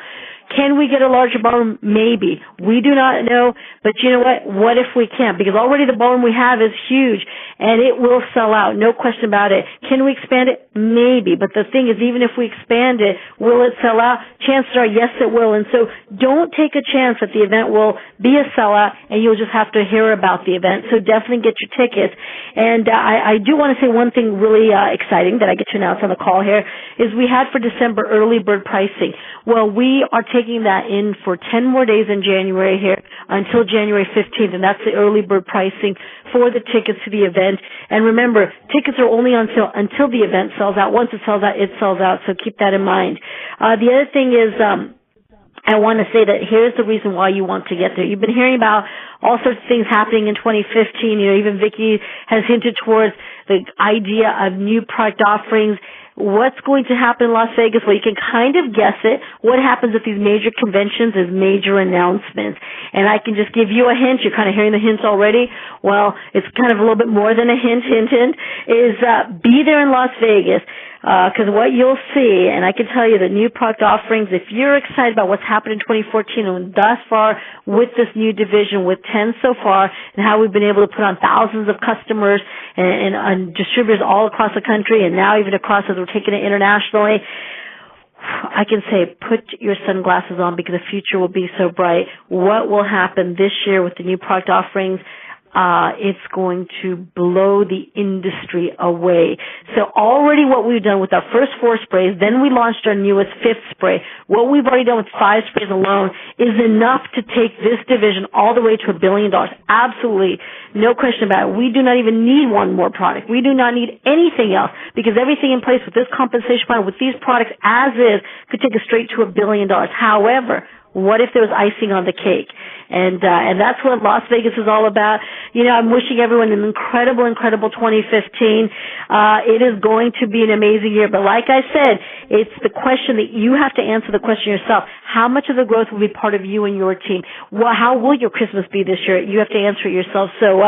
Can we get a larger ballroom? Maybe. We do not know, but you know what? What if we can't? Because already the ballroom we have is huge, and it will sell out, no question about it. Can we expand it? Maybe. But the thing is, even if we expand it, will it sell out? Chances are, yes, it will. And so don't take a chance that the event will be a sellout, and you'll just have to hear about the event. So definitely get your tickets. And I do want to say one thing really exciting that I get to announce on the call here is we had for December early bird pricing. Well, we are taking that in for 10 more days in January here until January 15th, and that's the early bird pricing for the tickets to the event. And remember, tickets are only on sale until the event sells out. Once it sells out, it sells out, so keep that in mind. The other thing is, I want to say that here's the reason why you want to get there. You've been hearing about all sorts of things happening in 2015. Even Vicki has hinted towards the idea of new product offerings. What's going to happen in Las Vegas? Well, you can kind of guess it. What happens at these major conventions is major announcements. And I can just give you a hint. You're kind of hearing the hints already. Well, it's kind of a little bit more than a hint, is be there in Las Vegas. Because what you'll see, and I can tell you the new product offerings, if you're excited about what's happened in 2014 and thus far with this new division, with 10 so far, and how we've been able to put on thousands of customers and distributors all across the country, and now even across as we're taking it internationally, I can say put your sunglasses on because the future will be so bright. What will happen this year with the new product offerings? It's going to blow the industry away. So already what we've done with our first 4 sprays, then we launched our newest 5th spray. What we've already done with 5 sprays alone is enough to take this division all the way to $1 billion. Absolutely. No question about it. We do not even need one more product. We do not need anything else because everything in place with this compensation plan, with these products as is, could take us straight to $1 billion. However, what if there was icing on the cake? And that's what Las Vegas is all about. I'm wishing everyone an incredible 2015. It is going to be an amazing year. But like I said, it's the question that you have to answer the question yourself. How much of the growth will be part of you and your team? How will your Christmas be this year? You have to answer it yourself. So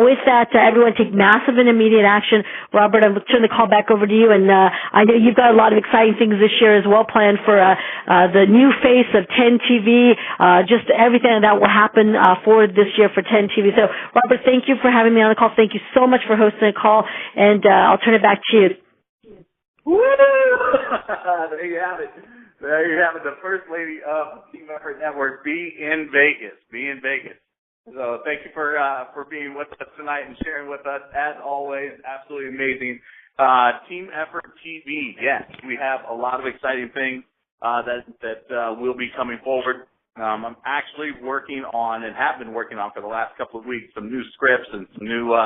with that, everyone take massive and immediate action. Robert, I'm going to turn the call back over to you. And I know you've got a lot of exciting things this year as well planned for the new face of 10 TV, just everything that will happen for this year for 10 TV. So, Robert, thank you for having me on the call. Thank you so much for hosting the call, and I'll turn it back to you. Woo! There you have it. There you have it. The First Lady of Team Effort Network. Be in Vegas. Be in Vegas. So thank you for being with us tonight and sharing with us. As always, absolutely amazing. Team Effort TV. Yes, we have a lot of exciting things that will be coming forward. I'm actually working on and have been working on for the last couple of weeks some new scripts and some new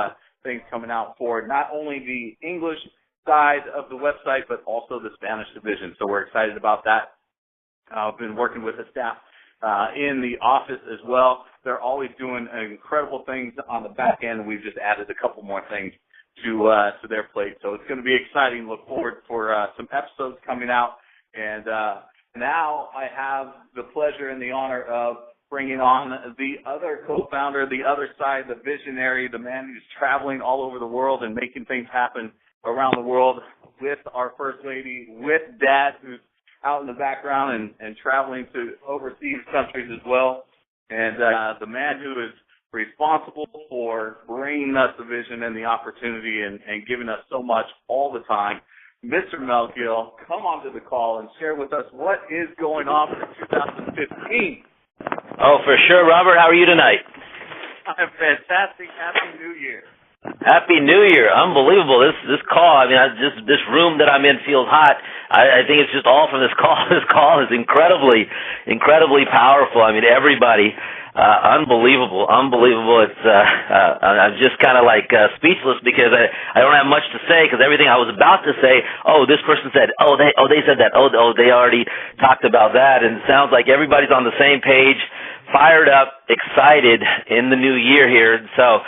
things coming out for not only the English side of the website but also the Spanish division. So we're excited about that. I've been working with the staff in the office as well. They're always doing incredible things on the back end, and we've just added a couple more things to their plate. So it's going to be exciting. Look forward for some episodes coming out. And now I have the pleasure and the honor of bringing on the other co-founder, the other side, the visionary, the man who's traveling all over the world and making things happen around the world with our First Lady, with Dad, who's out in the background and traveling to overseas countries as well. And the man who is responsible for bringing us the vision and the opportunity and giving us so much all the time. Mr. Mel Gill, come onto the call and share with us what is going on for 2015. Oh, for sure. Robert, how are you tonight? I'm fantastic. Happy New Year. Happy New Year. Unbelievable. This call, I mean, this room that I'm in feels hot. I think it's just all from this call. This call is incredibly powerful. I mean, everybody, unbelievable. It's, I'm just kind of like speechless because I don't have much to say because everything I was about to say, this person said, they said that, they already talked about that, and it sounds like everybody's on the same page, fired up, excited in the new year here. So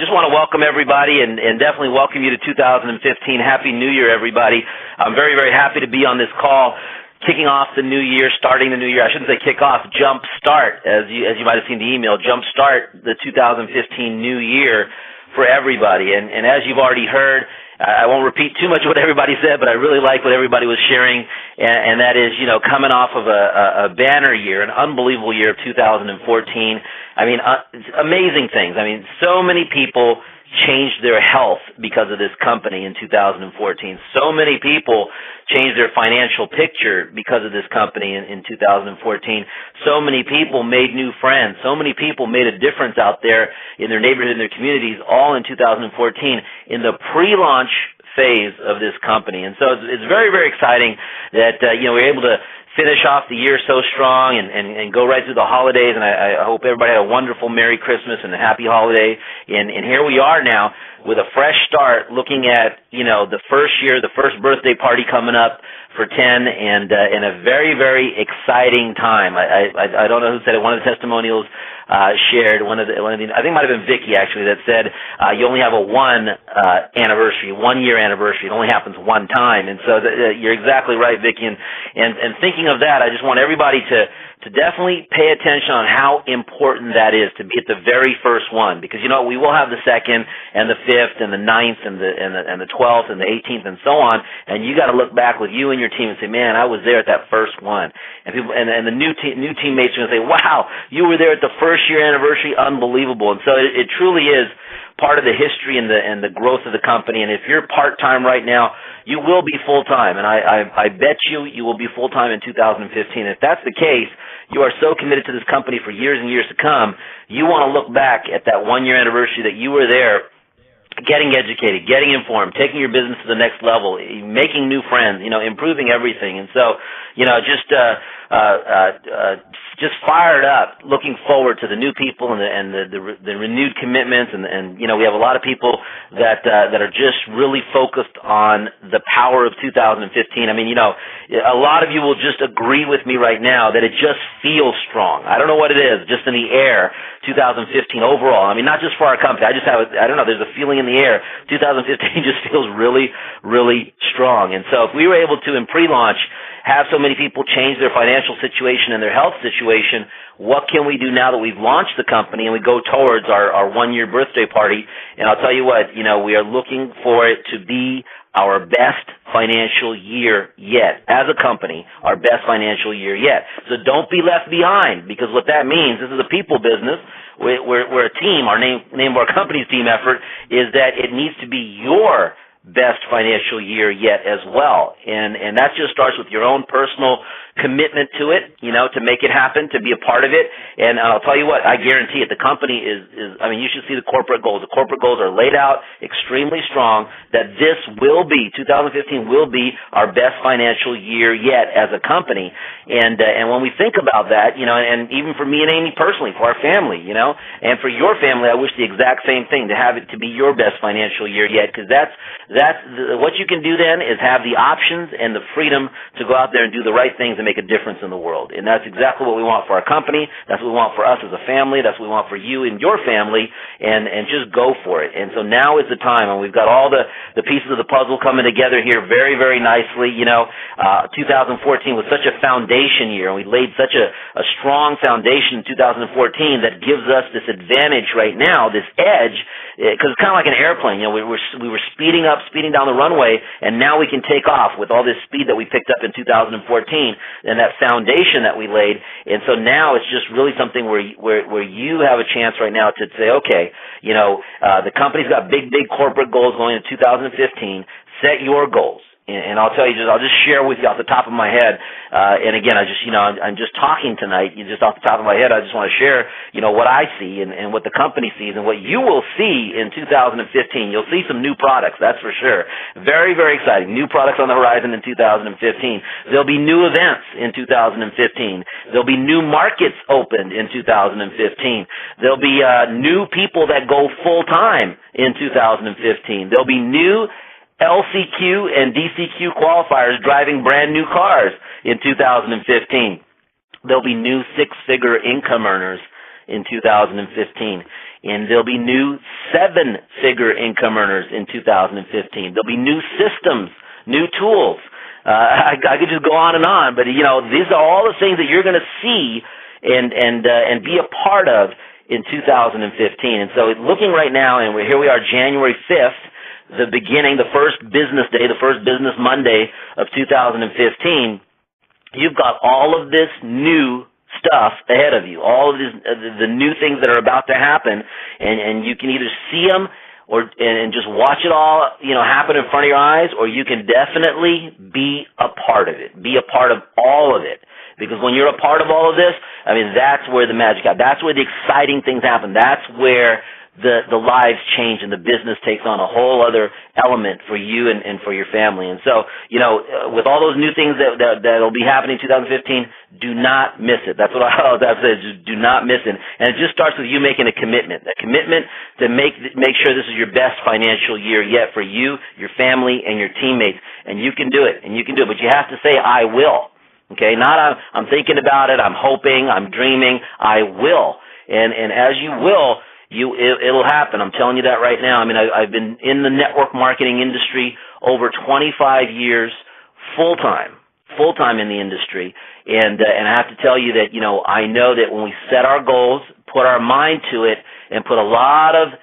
just want to welcome everybody and definitely welcome you to 2015. Happy New Year, everybody. I'm very, very happy to be on this call, kicking off the new year, starting the new year. I shouldn't say kick off, jump start, as you might have seen the email, jump start the 2015 new year for everybody. And as you've already heard, I won't repeat too much of what everybody said, but I really like what everybody was sharing, and that is, coming off of a banner year, an unbelievable year of 2014. I mean, amazing things. I mean, so many people changed their health because of this company in 2014. So many people changed their financial picture because of this company in 2014. So many people made new friends. So many people made a difference out there in their neighborhood, in their communities, all in 2014 in the pre-launch phase of this company. And so it's very, very exciting that, we're able to finish off the year so strong and go right through the holidays, and I hope everybody had a wonderful Merry Christmas and a happy holiday. And here we are now with a fresh start, looking at, the first year, the first birthday party coming up for 10, and a very, very exciting time. I don't know who said it. One of the testimonials shared, I think it might have been Vicky actually, that said you only have a 1 year anniversary. It only happens one time. And so you're exactly right, Vicky. And thinking of that, I just want everybody to definitely pay attention on how important that is to be at the very first one, because we will have the 2nd and the 5th and the 9th and the 12th and the 18th and so on, and you got to look back with you and your team and say, man, I was there at that first one. And people and the new teammates are going to say, wow, you were there at the first year anniversary, unbelievable. And so it truly is part of the history and the growth of the company. And if you're part-time right now, you will be full-time, and I bet you will be full-time in 2015. If that's the case, you are so committed to this company for years and years to come, you want to look back at that 1 year anniversary that you were there, getting educated, getting informed, taking your business to the next level, making new friends, improving everything. And so, just fired up, looking forward to the new people and the renewed commitments, and we have a lot of people that are just really focused on the power of 2015. I mean, a lot of you will just agree with me right now that it just feels strong. I don't know what it is, just in the air, 2015 overall. I mean, not just for our company. I don't know, there's a feeling in the air. 2015 just feels really, really strong. And so if we were able to, in pre-launch, have so many people change their financial situation and their health situation, what can we do now that we've launched the company and we go towards our 1 year birthday party? And I'll tell you what, we are looking for it to be our best financial year yet. As a company, our best financial year yet. So don't be left behind, because what that means, this is a people business, we're a team, our name of our company's team effort is that it needs to be your best financial year yet as well. And that just starts with your own personal commitment to it, to make it happen, to be a part of it. And I'll tell you what, I guarantee it, the company is you should see the corporate goals. The corporate goals are laid out extremely strong, that this will be, 2015 will be our best financial year yet as a company. And when we think about that, and even for me and Amy personally, for our family, and for your family, I wish the exact same thing, to have it to be your best financial year yet, because that's what you can do then is have the options and the freedom to go out there and do the right things and make a difference in the world. And that's exactly what we want for our company. That's what we want for us as a family. That's what we want for you and your family, and just go for it. And so now is the time, and we've got all the pieces of the puzzle coming together here very, very nicely. 2014 was such a foundation year, and we laid such a strong foundation in 2014 that gives us this advantage right now, this edge, because it's kind of like an airplane. We were speeding down the runway, and now we can take off with all this speed that we picked up in 2014. and that foundation that we laid. And so now it's just really something where you have a chance right now to say, okay, the company's got big corporate goals going into 2015. Set your goals. And I'll tell you, I'll just share with you off the top of my head. And again, I'm just talking tonight. Just off the top of my head, I just want to share, what I see and what the company sees and what you will see in 2015. You'll see some new products, that's for sure. Very, very exciting. New products on the horizon in 2015. There'll be new events in 2015. There'll be new markets opened in 2015. There'll be new people that go full time in 2015. There'll be new LCQ and DCQ qualifiers driving brand new cars in 2015. There'll be new six-figure income earners in 2015. And there'll be new seven-figure income earners in 2015. There'll be new systems, new tools. I could just go on, but these are all the things that you're going to see and be a part of in 2015. And so looking right now, and here we are, January 5th, the beginning, the first business day, the first business Monday of 2015, you've got all of this new stuff ahead of you, all of this, the new things that are about to happen, and you can either see them and just watch it all, happen in front of your eyes, or you can definitely be a part of it, be a part of all of it. Because when you're a part of all of this, that's where the magic happens. That's where the exciting things happen. That's where the lives change and the business takes on a whole other element for you and for your family. And so, with all those new things that'll be happening in 2015, do not miss it. That's what I'll say. Just do not miss it. And it just starts with you making a commitment to make sure this is your best financial year yet for you, your family, and your teammates. And you can do it. But you have to say, I will. Okay? Not I'm thinking about it, I'm hoping, I'm dreaming. I will. And as you will, it'll happen. I'm telling you that right now. I've been in the network marketing industry over 25 years, full time in the industry, and I have to tell you that I know that when we set our goals, put our mind to it, and put a lot of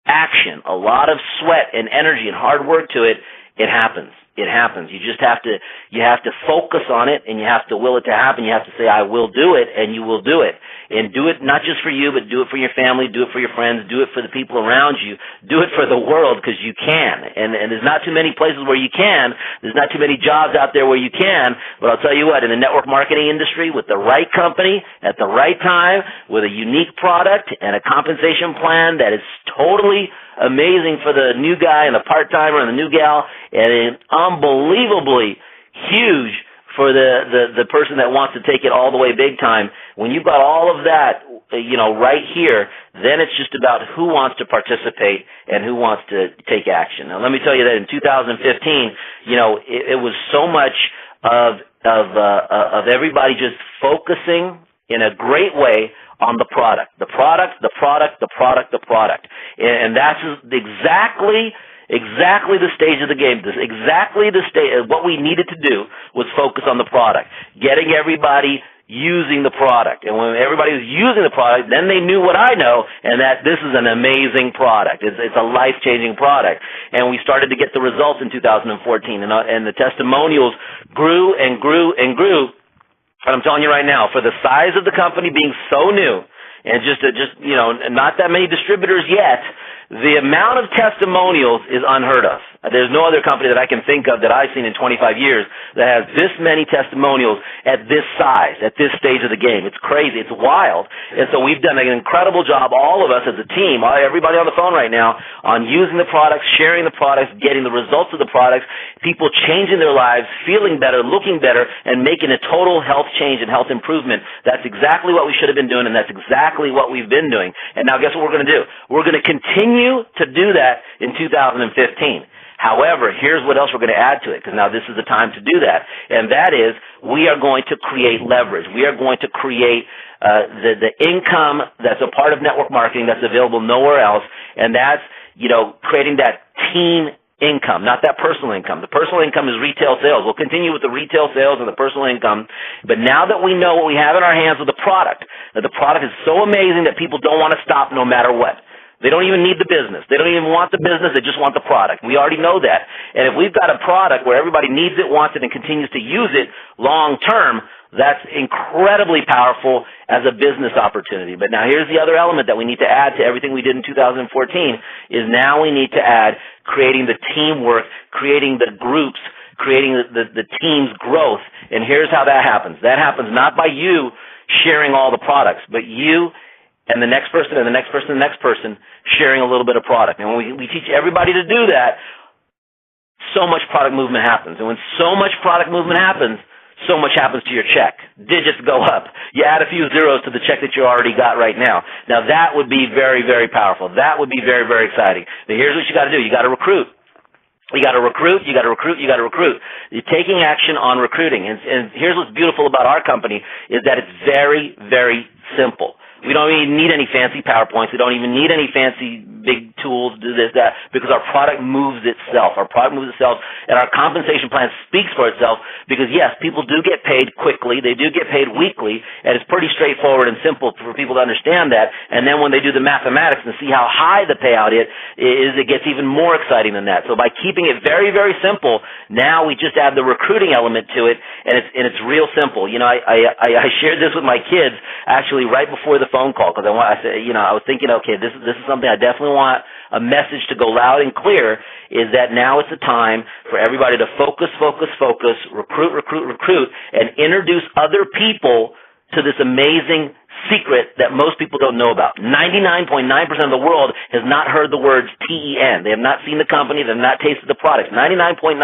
action, a lot of sweat and energy and hard work to it, it happens. It happens. You just have to focus on it, and you have to will it to happen. You have to say, I will do it, and you will do it. And do it not just for you, but do it for your family, do it for your friends, do it for the people around you, do it for the world, because you can. And there's not too many places where you can. There's not too many jobs out there where you can. But I'll tell you what, in the network marketing industry, with the right company, at the right time, with a unique product and a compensation plan that is totally amazing for the new guy and the part-timer and the new gal, and unbelievably huge for the person that wants to take it all the way big time. When you've got all of that, right here, then it's just about who wants to participate and who wants to take action. Now, let me tell you that in 2015, it was so much of everybody just focusing in a great way on the product. And that's exactly the stage of the game. Exactly the stage. What we needed to do was focus on the product, getting everybody using the product. And when everybody was using the product, then they knew what I know, and that this is an amazing product. It's a life-changing product. And we started to get the results in 2014, and the testimonials grew and grew and grew. And I'm telling you right now, for the size of the company being so new, and just not that many distributors yet, the amount of testimonials is unheard of. There's no other company that I can think of that I've seen in 25 years that has this many testimonials at this size, at this stage of the game. It's crazy. It's wild. And so we've done an incredible job, all of us as a team, everybody on the phone right now, on using the products, sharing the products, getting the results of the products, people changing their lives, feeling better, looking better, and making a total health change and health improvement. That's exactly what we should have been doing, and that's exactly what we've been doing. And now guess what we're going to do? We're going to continue to do that in 2015. However, here's what else we're going to add to it, because now this is the time to do that, and that is we are going to create leverage. We are going to create the income that's a part of network marketing that's available nowhere else, and that's creating that team income, not that personal income. The personal income is retail sales. We'll continue with the retail sales and the personal income, but now that we know what we have in our hands with the product, that the product is so amazing that people don't want to stop no matter what. They don't even need the business. They don't even want the business. They just want the product. We already know that. And if we've got a product where everybody needs it, wants it, and continues to use it long term, That's incredibly powerful as a business opportunity. But now here's the other element that we need to add to everything we did in 2014 is now we need to add creating the teamwork, creating the groups, creating the team's growth. And here's how that happens. That happens not by you sharing all the products, but you and the next person and the next person and the next person sharing a little bit of product. And when we teach everybody to do that, so much product movement happens. And when so much product movement happens, so much happens to your check. Digits go up. You add a few zeros to the check that you already got right now. Now that would be very, very powerful. That would be very, very exciting. Now here's what you got to do. You got to recruit. You got to recruit, you got to recruit, you got to recruit. You're taking action on recruiting. And here's what's beautiful about our company is that it's very, very simple. We don't even need any fancy PowerPoints. We don't even need any fancy big tools, do this, that, because our product moves itself. Our product moves itself, and our compensation plan speaks for itself because, yes, people do get paid quickly. They do get paid weekly, and it's pretty straightforward and simple for people to understand that. And then when they do the mathematics and see how high the payout is, it gets even more exciting than that. So by keeping it very, very simple, now we just add the recruiting element to it, and it's real simple. You know, I shared this with my kids actually right before the phone call because I was thinking, okay, this is something I definitely want a message to go loud and clear, is that now it's the time for everybody to focus, recruit, and introduce other people to this amazing secret that most people don't know about. 99.9% of the world has not heard the words TEN. They have not seen the company. They have not tasted the products. 99.9%.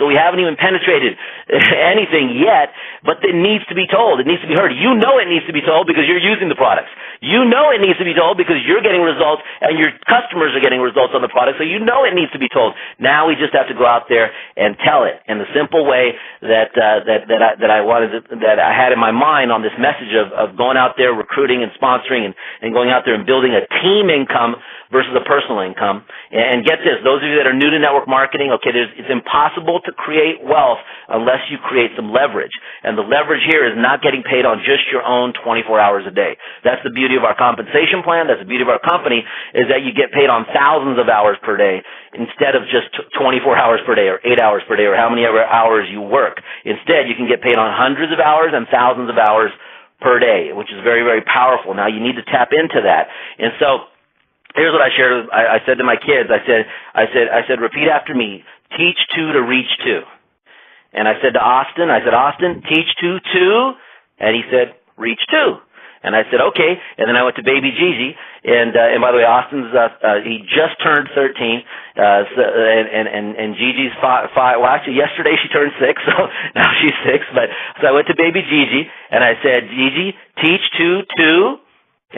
So we haven't even penetrated anything yet, but it needs to be told. It needs to be heard. You know it needs to be told because you're using the products. You know it needs to be told because you're getting results and your customers are getting results on the product, so you know it needs to be told. Now we just have to go out there and tell it in the simple way that I had in my mind on this message of going out there recruiting and sponsoring and going out there and building a team income versus a personal income. And get this, those of you that are new to network marketing, okay, it's impossible to create wealth unless you create some leverage. And the leverage here is not getting paid on just your own 24 hours a day. That's the beauty of our compensation plan. That's the beauty of our company, is that you get paid on thousands of hours per day instead of just 24 hours per day or 8 hours per day or how many ever hours you work. Instead, you can get paid on hundreds of hours and thousands of hours per day, which is very, very powerful. Now, you need to tap into that. And so here's what I shared. I said to my kids, I said, repeat after me, teach two to reach two. And I said to Austin, Austin, teach two, and he said, reach two. And I said, okay. And then I went to baby Gigi, and by the way, Austin's he just turned 13, and Gigi's 5. Well, actually, yesterday she turned 6, so now she's 6. But so I went to baby Gigi, and I said, Gigi, teach two,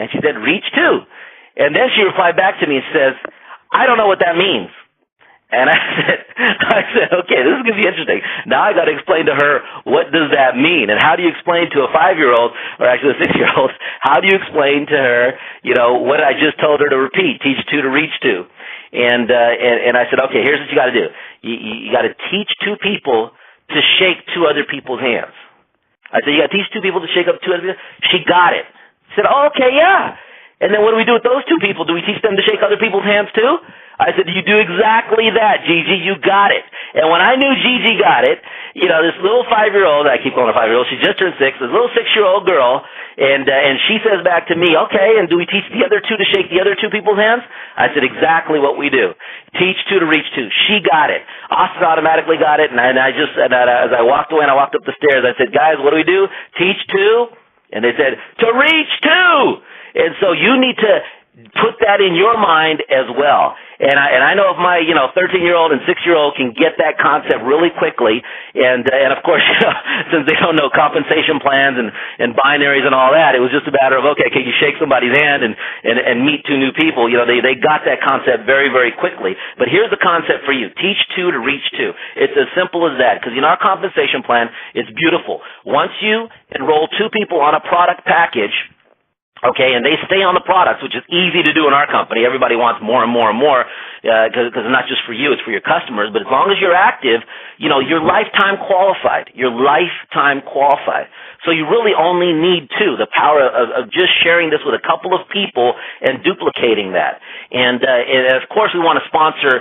and she said, reach two. And then she replied back to me and says, I don't know what that means. And I said, okay, this is going to be interesting. Now I got to explain to her, what does that mean? And how do you explain to a 5-year-old, or actually a 6-year-old, how do you explain to her, what I just told her to repeat, teach two to reach two? And I said, okay, here's what you got to do. You got to teach two people to shake two other people's hands. I said, you got to teach two people to shake up two other people. She got it. She said, oh, okay, yeah. And then what do we do with those two people? Do we teach them to shake other people's hands too? I said, you do exactly that, Gigi. You got it. And when I knew Gigi got it, this little 5-year-old, I keep calling her 5-year-old, she just turned 6, this little 6-year-old girl, and she says back to me, okay, and do we teach the other two to shake the other two people's hands? I said, exactly what we do. Teach two to reach two. She got it. Austin automatically got it, and as I walked away and I walked up the stairs, I said, guys, what do we do? Teach two? And they said, to reach two! And so you need to put that in your mind as well. And I know if my 13-year-old and 6-year-old can get that concept really quickly, and of course since they don't know compensation plans and binaries and all that, it was just a matter of, okay, can you shake somebody's hand and meet two new people? They got that concept very, very quickly. But here's the concept for you: teach two to reach two. It's as simple as that. Because our compensation plan, it's beautiful. Once you enroll two people on a product package, okay, and they stay on the products, which is easy to do in our company. Everybody wants more and more and more because it's not just for you, it's for your customers. But as long as you're active, you're lifetime qualified. You're lifetime qualified. So you really only need two, the power of just sharing this with a couple of people and duplicating that. And of course, we want to sponsor,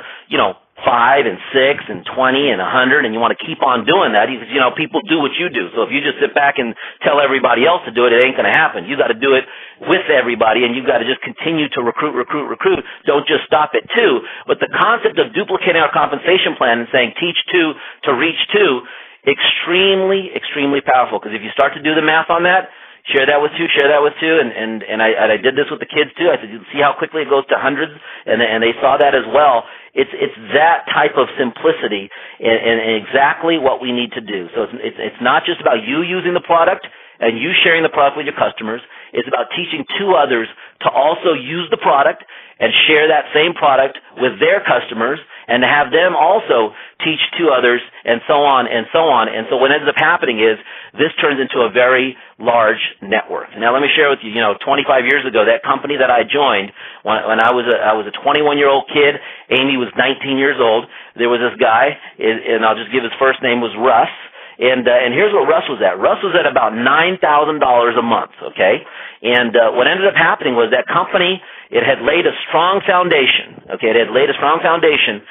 5 and 6 and 20 and 100, and you want to keep on doing that. He says, you know, people do what you do. So if you just sit back and tell everybody else to do it, it ain't going to happen. You got to do it with everybody, and you've got to just continue to recruit. Don't just stop at 2. But the concept of duplicating our compensation plan and saying teach 2 to reach 2, extremely, extremely powerful. Because if you start to do the math on that, share that with 2, and I did this with the kids too. I said, you see how quickly it goes to hundreds, and they saw that as well. It's that type of simplicity and exactly what we need to do. So it's not just about you using the product and you sharing the product with your customers. It's about teaching 2 others to also use the product and share that same product with their customers, and to have them also teach 2 others, and so on and so on. And so what ends up happening is this turns into a very large network. Now let me share with you, 25 years ago, that company that I joined, when I was a 21-year-old kid, Amy was 19 years old, there was this guy, and I'll just give his first name, was Russ. And here's what Russ was at. Russ was at about $9,000 a month, okay? And what ended up happening was that company, it had laid a strong foundation, okay? It had laid a strong foundation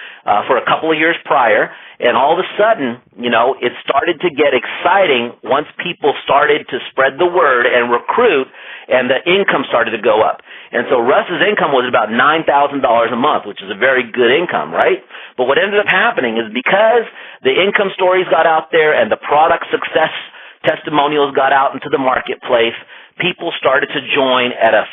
for a couple of years prior, and all of a sudden, it started to get exciting once people started to spread the word and recruit, and the income started to go up. And so Russ's income was about $9,000 a month, which is a very good income, right? But what ended up happening is because the income stories got out there and the product success testimonials got out into the marketplace, people started to join at a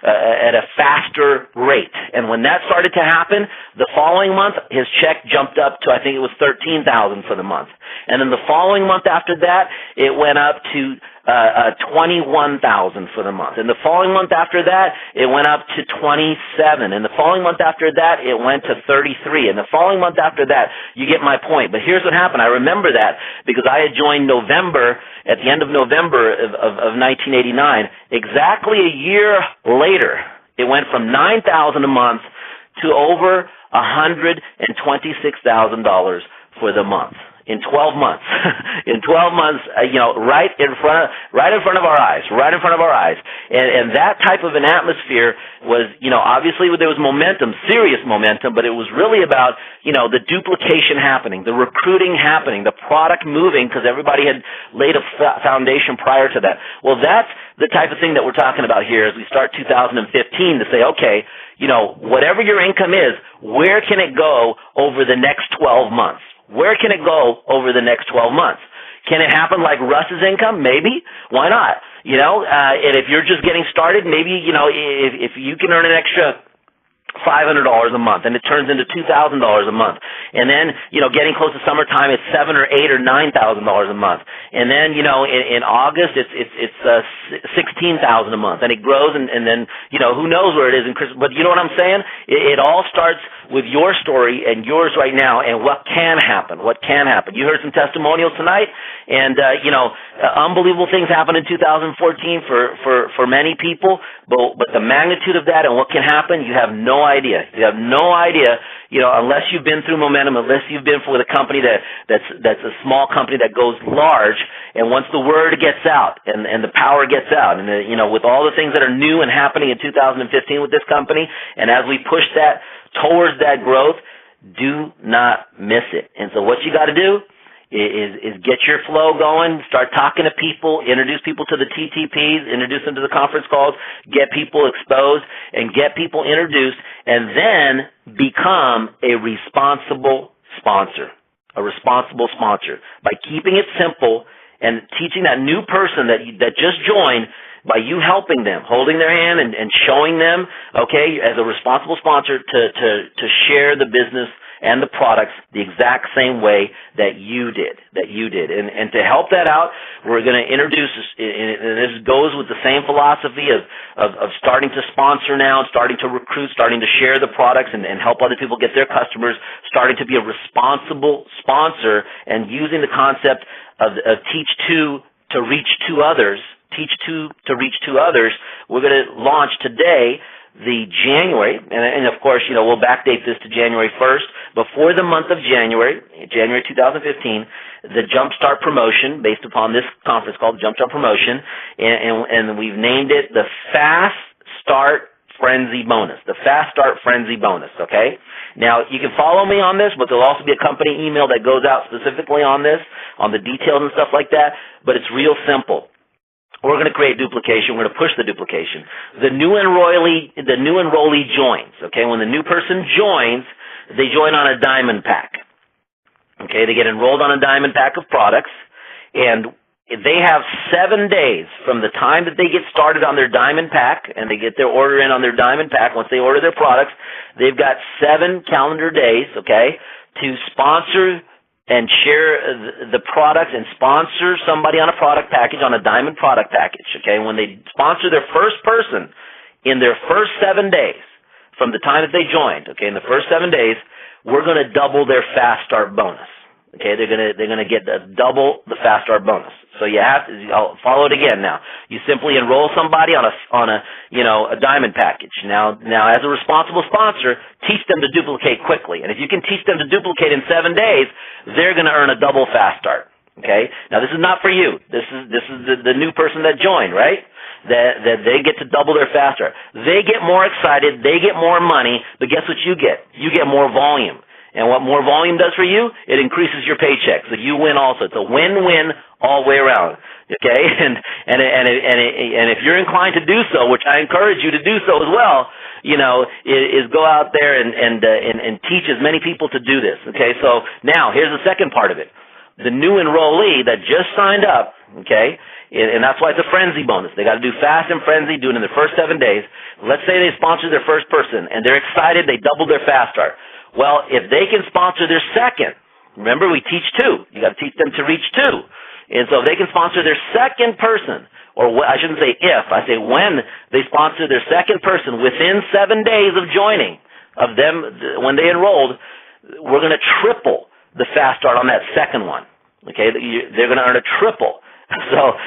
at a faster rate. And when that started to happen, the following month, his check jumped up to, I think it was $13,000 for the month. And then the following month after that, it went up to $21,000 for the month. And the following month after that, it went up to $27,000. And the following month after that, it went to $33,000. And the following month after that, you get my point. But here's what happened. I remember that because I had joined at the end of November of 1989. Exactly a year later, it went from $9,000 a month to over $126,000 for the month. In 12 months, right in front of our eyes, and that type of an atmosphere was, obviously there was momentum, serious momentum, but it was really about, the duplication happening, the recruiting happening, the product moving, because everybody had laid a foundation prior to that. Well, that's the type of thing that we're talking about here as we start 2015 to say, okay, whatever your income is, where can it go over the next 12 months? Where can it go over the next 12 months? Can it happen like Russ's income? Maybe. Why not? And if you're just getting started, maybe, if you can earn an extra $500 a month, and it turns into $2,000 a month, and then getting close to summertime, it's $7,000 or $8,000 or $9,000 a month, and then in August it's $16,000 a month, and it grows, and then who knows where it is in Christmas, but you know what I'm saying? It all starts with your story and yours right now, and what can happen. You heard some testimonials tonight, and unbelievable things happen in 2014 for many people, but the magnitude of that and what can happen, you have no idea. You have no idea, unless you've been through momentum, unless you've been with a company that's a small company that goes large, and once the word gets out and the power gets out, and with all the things that are new and happening in 2015 with this company, and as we push that towards that growth, do not miss it. And so what you got to do is get your flow going, start talking to people, introduce people to the TTPs, introduce them to the conference calls, get people exposed and get people introduced, and then become a responsible sponsor. By keeping it simple and teaching that new person that just joined, by you helping them, holding their hand and showing them, okay, as a responsible sponsor to share the business and the products the exact same way that you did. And to help that out, we're going to introduce, and this goes with the same philosophy of starting to sponsor now, starting to recruit, starting to share the products and help other people get their customers, starting to be a responsible sponsor, and using the concept of teach 2 to reach 2 others. Teach 2 to reach 2 others. We're going to launch today the January, and of course, we'll backdate this to January 1st. Before the month of January 2015, the Jumpstart promotion, based upon this conference call, the Jumpstart promotion, and we've named it the Fast Start Frenzy bonus, the Fast Start Frenzy bonus, okay? Now, you can follow me on this, but there'll also be a company email that goes out specifically on this, on the details and stuff like that, but it's real simple. We're going to create duplication. We're going to push the duplication. The new enrollee joins, okay? When the new person joins, they join on a diamond pack, okay? They get enrolled on a diamond pack of products, and they have 7 days from the time that they get started on their diamond pack and they get their order in on their diamond pack. Once they order their products, they've got 7 calendar days, okay, to sponsor and share the products and sponsor somebody on a product package, on a diamond product package, okay? When they sponsor their first person in their first 7 days from the time that they joined, okay, in the first 7 days, we're going to double their Fast Start bonus. Okay, they're gonna get double the Fast Start bonus. So you have to, I'll follow it again now. You simply enroll somebody on a diamond package. Now as a responsible sponsor, teach them to duplicate quickly. And if you can teach them to duplicate in 7 days, they're gonna earn a double Fast Start. Okay? Now this is not for you. This is the new person that joined, right? That they get to double their Fast Start. They get more excited, they get more money, but guess what you get? You get more volume. And what more volume does for you, it increases your paycheck. So you win also. It's a win-win all the way around. Okay? And if you're inclined to do so, which I encourage you to do so as well, is go out there and teach as many people to do this. Okay? So now, here's the second part of it. The new enrollee that just signed up, okay, and that's why it's a frenzy bonus. They got to do fast and frenzy, do it in the first 7 days. Let's say they sponsor their first person, and they're excited, they doubled their Fast Start. Well, if they can sponsor their second, remember we teach 2. You got to teach them to reach 2. And so if they can sponsor their second person, or I shouldn't say if, I say when they sponsor their second person within 7 days of joining, of them when they enrolled, we're going to triple the Fast Start on that second one. Okay, they're going to earn a triple. So,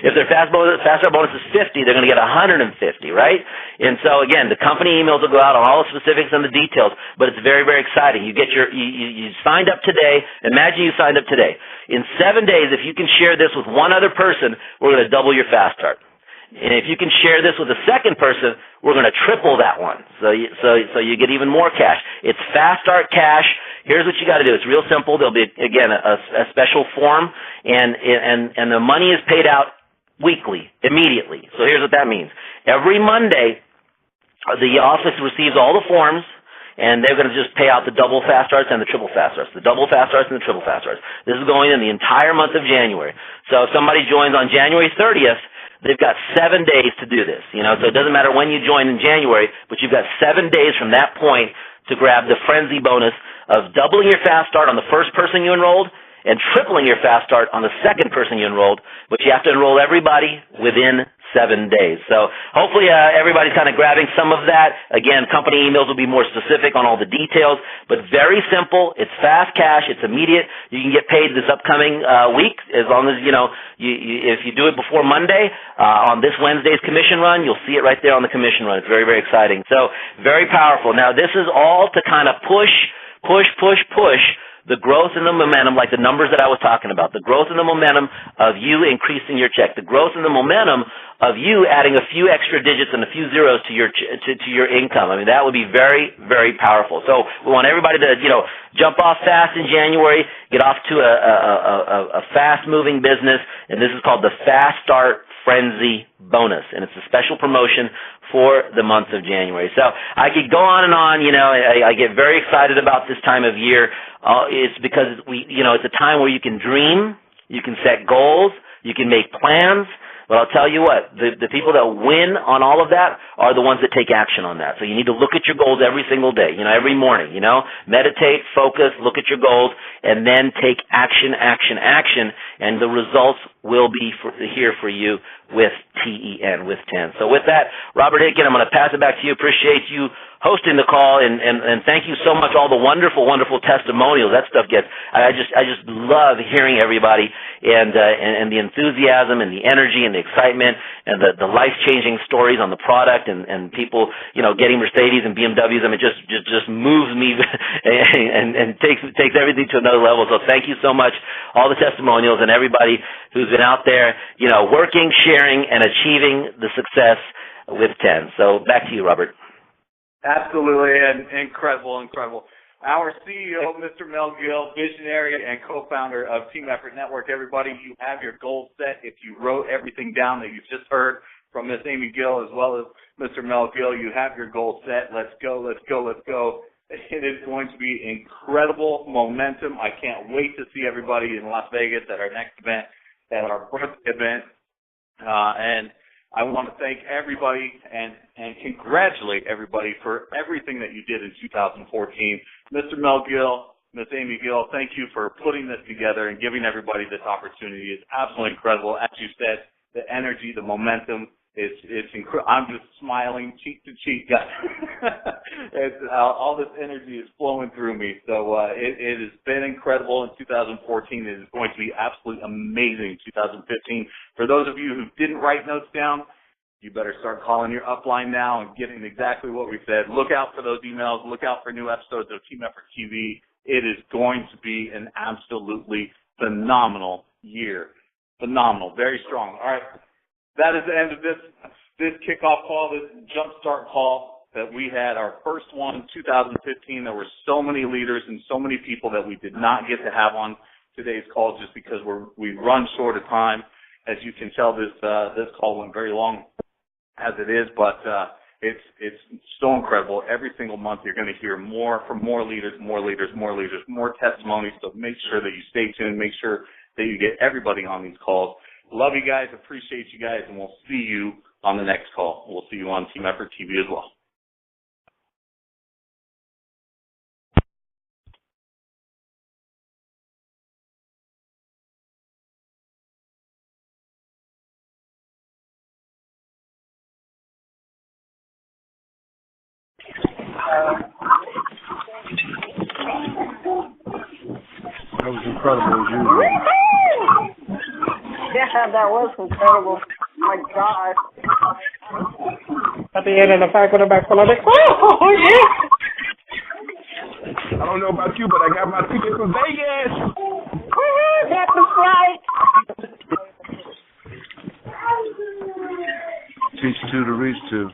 if their Fast Start bonus is 50, they're going to get 150, right? And so again, the company emails will go out on all the specifics and the details, but it's very, very exciting. You get you signed up today. Imagine you signed up today. In 7 days, if you can share this with one other person, we're going to double your Fast Start. And if you can share this with a second person, we're going to triple that one. So you get even more cash. It's Fast Start Cash. Here's what you got to do. It's real simple. There'll be, again, a special form, and the money is paid out weekly, immediately. So here's what that means. Every Monday, the office receives all the forms, and they're going to just pay out the double Fast Starts and the triple Fast Starts, the double Fast Starts and the triple Fast Starts. This is going in the entire month of January. So if somebody joins on January 30th, they've got 7 days to do this. So it doesn't matter when you join in January, but you've got 7 days from that point to grab the frenzy bonus of doubling your Fast Start on the first person you enrolled and tripling your Fast Start on the second person you enrolled, but you have to enroll everybody within 7 days. So hopefully everybody's kind of grabbing some of that. Again, company emails will be more specific on all the details, but very simple. It's fast cash. It's immediate. You can get paid this upcoming week as long as, if you do it before Monday on this Wednesday's commission run, you'll see it right there on the commission run. It's very, very exciting. So very powerful. Now, this is all to kind of push the growth and the momentum, like the numbers that I was talking about, the growth and the momentum of you increasing your check, the growth and the momentum of you adding a few extra digits and a few zeros to your income. I mean, that would be very, very powerful. So we want everybody to, jump off fast in January, get off to a fast-moving business, and this is called the Fast Start Frenzy Bonus, and it's a special promotion for the month of January. So I could go on and on. I get very excited about this time of year. It's because it's a time where you can dream, you can set goals, you can make plans. But I'll tell you what, the people that win on all of that are the ones that take action on that. So you need to look at your goals every single day, every morning, meditate, focus, look at your goals, and then take action, and the results will be here for you with TEN, with 10. So with that, Robert Hicken, I'm going to pass it back to you. Appreciate you hosting the call, and thank you so much, all the wonderful, wonderful testimonials. That stuff I just love hearing everybody, and the enthusiasm and the energy and the excitement and the life-changing stories on the product and people, getting Mercedes and BMWs. I mean, just moves me and takes everything to another level. So thank you so much, all the testimonials and everybody who's been out there, working, sharing, and achieving the success with 10. So back to you, Robert. Absolutely, and incredible. Our CEO, Mr. Mel Gill, visionary and co-founder of Team Effort Network. Everybody, you have your goals set. If you wrote everything down that you've just heard from Miss Amy Gill as well as Mr. Mel Gill, you have your goals set. Let's go. It is going to be incredible momentum. I can't wait to see everybody in Las Vegas at our next event, at our birth event. And I want to thank everybody and congratulate everybody for everything that you did in 2014. Mr. Mel Gill, Miss Amy Gill, thank you for putting this together and giving everybody this opportunity. It's absolutely incredible. As you said, the energy, the momentum, it's incredible. I'm just smiling cheek to cheek. All this energy is flowing through me. So it has been incredible in 2014. It is going to be absolutely amazing in 2015. For those of you who didn't write notes down, you better start calling your upline now and getting exactly what we said. Look out for those emails. Look out for new episodes of Team Effort TV. It is going to be an absolutely phenomenal year. Phenomenal. Very strong. All right. That is the end of this kickoff call, this jumpstart call that we had, our first one in 2015. There were so many leaders and so many people that we did not get to have on today's call just because we run short of time. As you can tell, this call went very long as it is, but it's so incredible. Every single month you're going to hear more from more leaders, more testimonies. So make sure that you stay tuned. Make sure that you get everybody on these calls. Love you guys, appreciate you guys, and we'll see you on the next call. We'll see you on Team Effort TV as well. That was incredible as usual. Yeah, that was incredible. My God. At the end of the back of the back, oh, yeah. I don't know about you, but I got my ticket for Vegas. That was right. Teach two to reach two.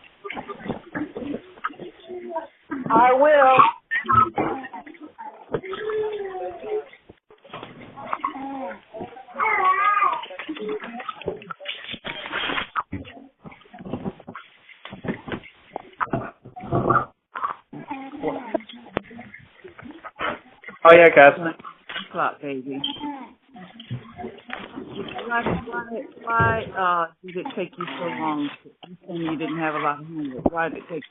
I will. Oh yeah, guys. Clock, baby. Why did it take you so long? You saying you didn't have a lot of homework. Why did it take